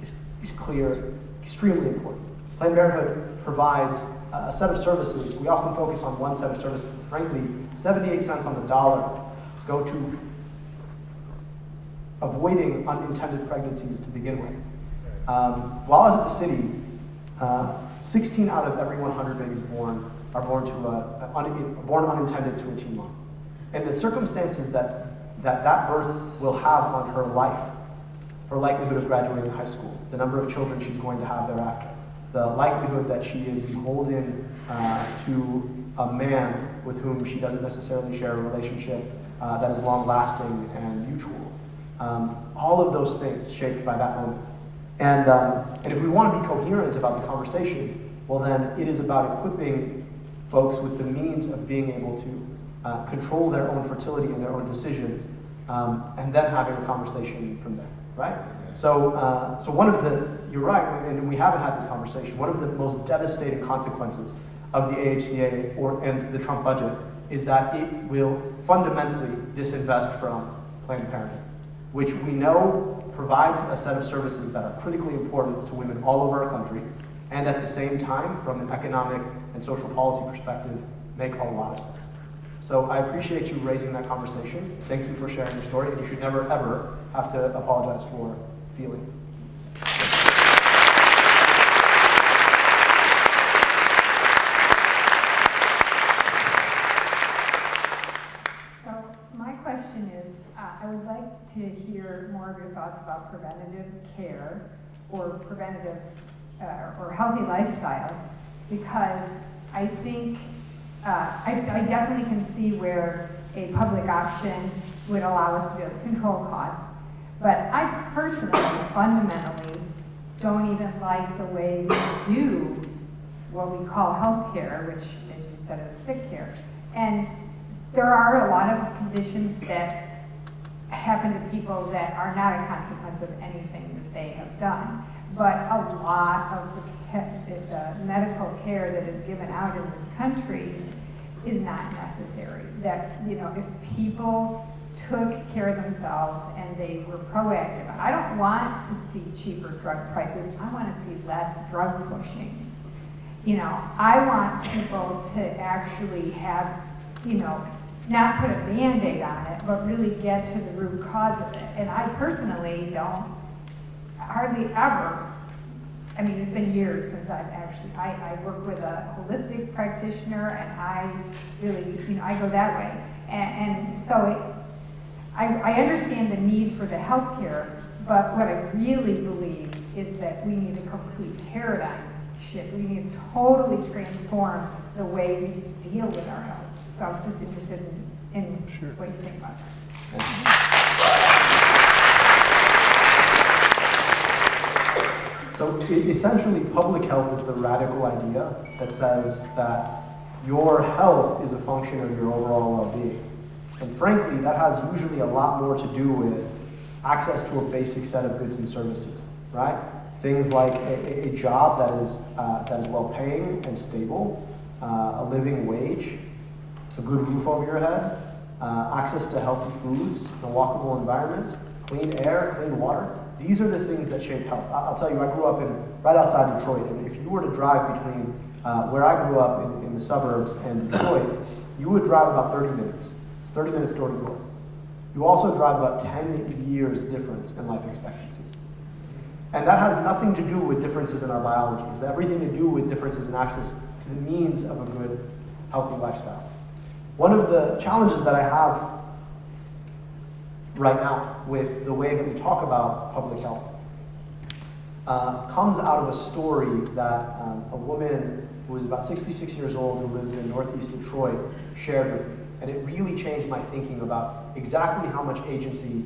is clear, extremely important. Planned Parenthood provides a set of services. We often focus on one set of services. Frankly, 78 cents on the dollar go to avoiding unintended pregnancies to begin with. While I was at the city, 16 out of every 100 babies born are born unintended to a teen mom. And the circumstances that birth will have on her life, her likelihood of graduating high school, the number of children she's going to have thereafter, the likelihood that she is beholden to a man with whom she doesn't necessarily share a relationship that is long-lasting and mutual. All of those things shaped by that moment. And if we want to be coherent about the conversation, well then it is about equipping folks with the means of being able to control their own fertility and their own decisions, and then having a conversation from there, right? So one of you're right, and we haven't had this conversation, one of the most devastating consequences of the AHCA and the Trump budget is that it will fundamentally disinvest from Planned Parenthood, which we know provides a set of services that are critically important to women all over our country, and at the same time, from an economic and social policy perspective, make a lot of sense. So I appreciate you raising that conversation. Thank you for sharing your story, and you should never, ever have to apologize for feeling. So my question is, I would like to hear more of your thoughts about preventative care or preventative or healthy lifestyles, because I think I definitely can see where a public option would allow us to be able to control costs. But I personally, fundamentally, don't even like the way we do what we call health care, which, as you said, is sick care. And there are a lot of conditions that happen to people that are not a consequence of anything that they have done. But a lot of the medical care that is given out in this country is not necessary. That, you know, if people took care of themselves and they were proactive, I don't want to see cheaper drug prices, I want to see less drug pushing. You know, I want people to actually have, you know, not put a Band-Aid on it, but really get to the root cause of it. And I personally don't hardly ever, I mean, it's been years since I've actually, I work with a holistic practitioner, and I really, you know, I go that way. And so I understand the need for the healthcare, but what I really believe is that we need a complete paradigm shift. We need to totally transform the way we deal with our health. So I'm just interested in what you think about that. So essentially, public health is the radical idea that says that your health is a function of your overall well-being. And frankly, that has usually a lot more to do with access to a basic set of goods and services, right? Things like a job that is well-paying and stable, a living wage, a good roof over your head, access to healthy foods, a walkable environment, clean air, clean water. These are the things that shape health. I'll tell you, I grew up right outside Detroit, and if you were to drive between where I grew up in the suburbs and Detroit, you would drive about 30 minutes. It's 30 minutes door to door. You also drive about 10 years difference in life expectancy. And that has nothing to do with differences in our biology. It has everything to do with differences in access to the means of a good, healthy lifestyle. One of the challenges that I have right now with the way that we talk about public health comes out of a story that a woman who is about 66 years old who lives in Northeast Detroit shared with me. And it really changed my thinking about exactly how much agency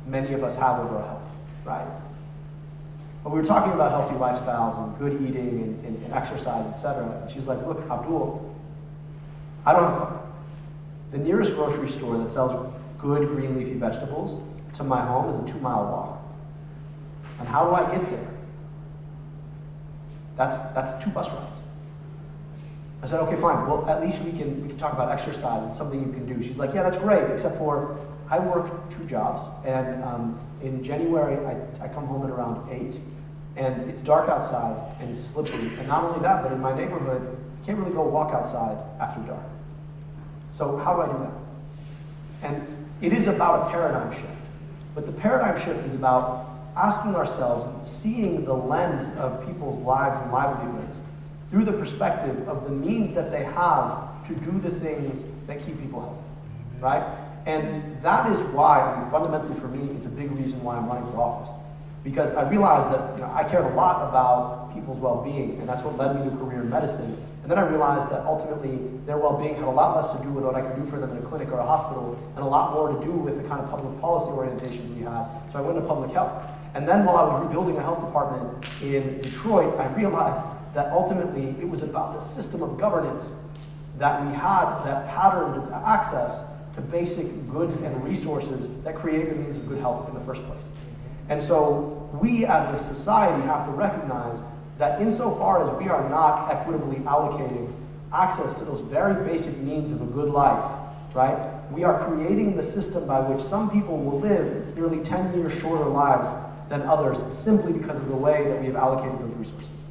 many of us have over our health, right? But we were talking about healthy lifestyles and good eating and exercise, etc. And she's like, look, Abdul, I don't have a car. The nearest grocery store that sells good green leafy vegetables to my home is a 2-mile walk. And how do I get there? That's 2 bus rides. I said, okay, fine. Well, at least we can talk about exercise and something you can do. She's like, yeah, that's great, except for I work 2 jobs, and in January I come home at around 8, and it's dark outside and it's slippery. And not only that, but in my neighborhood, you can't really go walk outside after dark. So how do I do that? And it is about a paradigm shift. But the paradigm shift is about asking ourselves and seeing the lens of people's lives and livelihoods through the perspective of the means that they have to do the things that keep people healthy, right? And that is why, I mean, fundamentally for me, it's a big reason why I'm running for office. Because I realized that I cared a lot about people's well-being, and that's what led me to a career in medicine. And then I realized that ultimately their well-being had a lot less to do with what I could do for them in a clinic or a hospital, and a lot more to do with the kind of public policy orientations we had. So I went into public health. And then while I was rebuilding a health department in Detroit, I realized that ultimately it was about the system of governance that we had that patterned access to basic goods and resources that create the means of good health in the first place. And so we as a society have to recognize that insofar as we are not equitably allocating access to those very basic needs of a good life, right, we are creating the system by which some people will live nearly 10 years shorter lives than others simply because of the way that we have allocated those resources.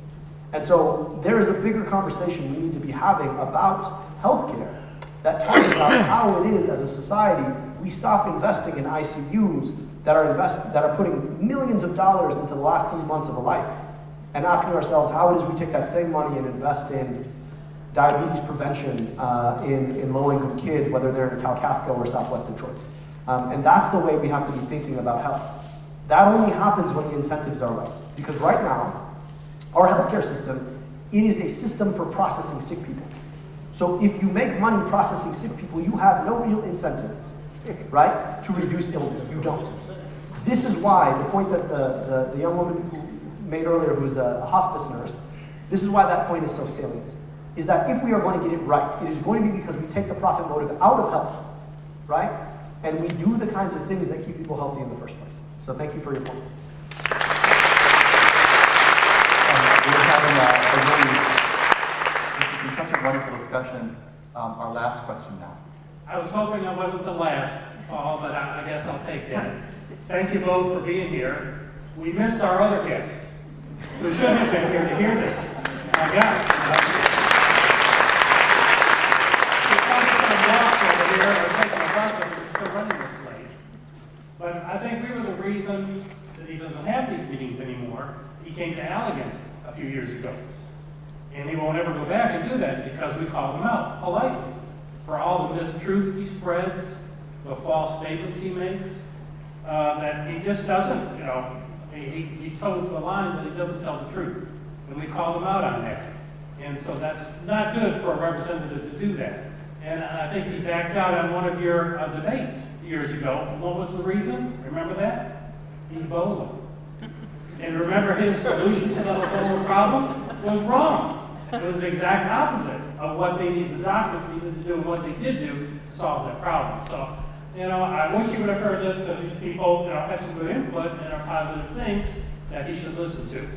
And so there is a bigger conversation we need to be having about healthcare that talks about how it is as a society we stop investing in ICUs that are putting millions of dollars into the last 3 months of a life, and asking ourselves how it is we take that same money and invest in diabetes prevention in low-income kids, whether they're in Kalkaska or Southwest Detroit. And that's the way we have to be thinking about health. That only happens when the incentives are right. Because right now, our healthcare system, it is a system for processing sick people. So if you make money processing sick people, you have no real incentive, right, to reduce illness. You don't. This is why, the point that the young woman who made earlier, who was a hospice nurse, this is why that point is so salient, is that if we are going to get it right, it is going to be because we take the profit motive out of health, right, and we do the kinds of things that keep people healthy in the first place. So thank you for your point. We're having this has been such a wonderful discussion. Our last question now. I was hoping I wasn't the last, Paul, but I guess I'll take that. Thank you both for being here. We missed our other guest, who should have been here to hear this. My gosh. Over here or taking a bus over, we're still running this late. But I think we were the reason that he doesn't have these meetings anymore. He came to Allegan a few years ago. And he won't ever go back and do that because we called him out politely for all the mistruths he spreads, the false statements he makes, that he just doesn't, he toes the line, but he doesn't tell the truth. And we called him out on that. And so that's not good for a representative to do that. And I think he backed out on one of your debates years ago. What was the reason? Remember that? Ebola. And remember his solution to the Ebola problem was wrong. It was the exact opposite of what the doctors needed to do and what they did do to solve that problem. So, I wish he would have heard this because these people, have some good input and are positive things that he should listen to.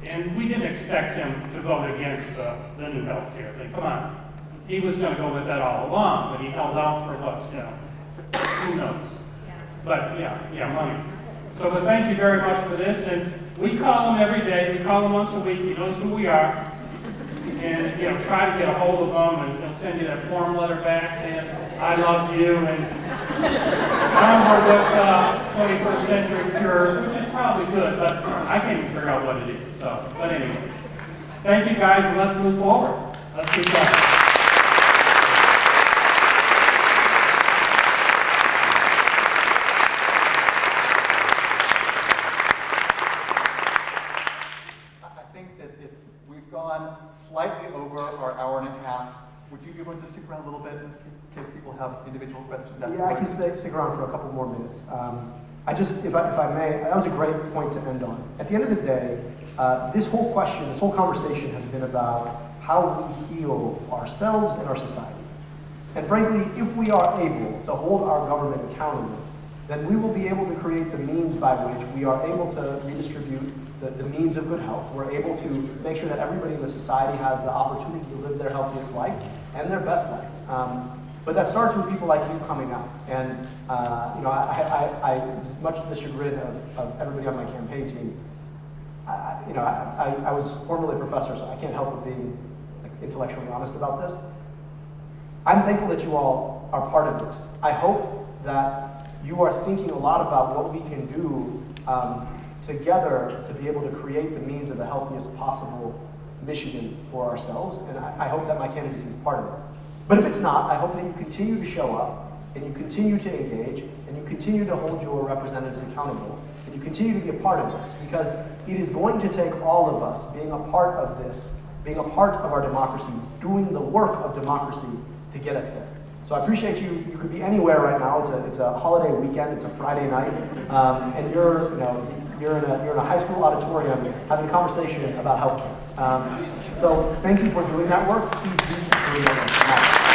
And we didn't expect him to vote against the new health care thing. Come on. he was going to go with that all along, but he held out for what, you know, who knows? But yeah, money. So, but thank you very much for this, and we call him every day. We call him once a week. He knows who we are, and you know, try to get a hold of him, and he'll send you that form letter back saying, "I love you," and onward with 21st century cures, which is probably good, but I can't even figure out what it is. So, but anyway, thank you guys, and let's move forward. Let's keep going. Slightly over our hour and a half. Would you be able to stick around a little bit in case people have individual questions? Yeah, I can stick around for a couple more minutes. If I may, that was a great point to end on. At the end of the day, this whole conversation has been about how we heal ourselves and our society. And frankly, if we are able to hold our government accountable, then we will be able to create the means by which we are able to redistribute the means of good health. We're able to make sure that everybody in the society has the opportunity to live their healthiest life and their best life. But that starts with people like you coming out. And you know, I much to the chagrin of everybody on my campaign team, I was formerly a professor, so I can't help but being intellectually honest about this. I'm thankful that you all are part of this. I hope that you are thinking a lot about what we can do together to be able to create the means of the healthiest possible Michigan for ourselves, and I hope that my candidacy is part of it. But if it's not, I hope that you continue to show up, and you continue to engage, and you continue to hold your representatives accountable, and you continue to be a part of this, because it is going to take all of us being a part of this, being a part of our democracy, doing the work of democracy to get us there. So I appreciate you. You could be anywhere right now. It's a holiday weekend. It's a Friday night, and you're in a high school auditorium having a conversation about healthcare. So thank you for doing that work. Please do keep doing that work.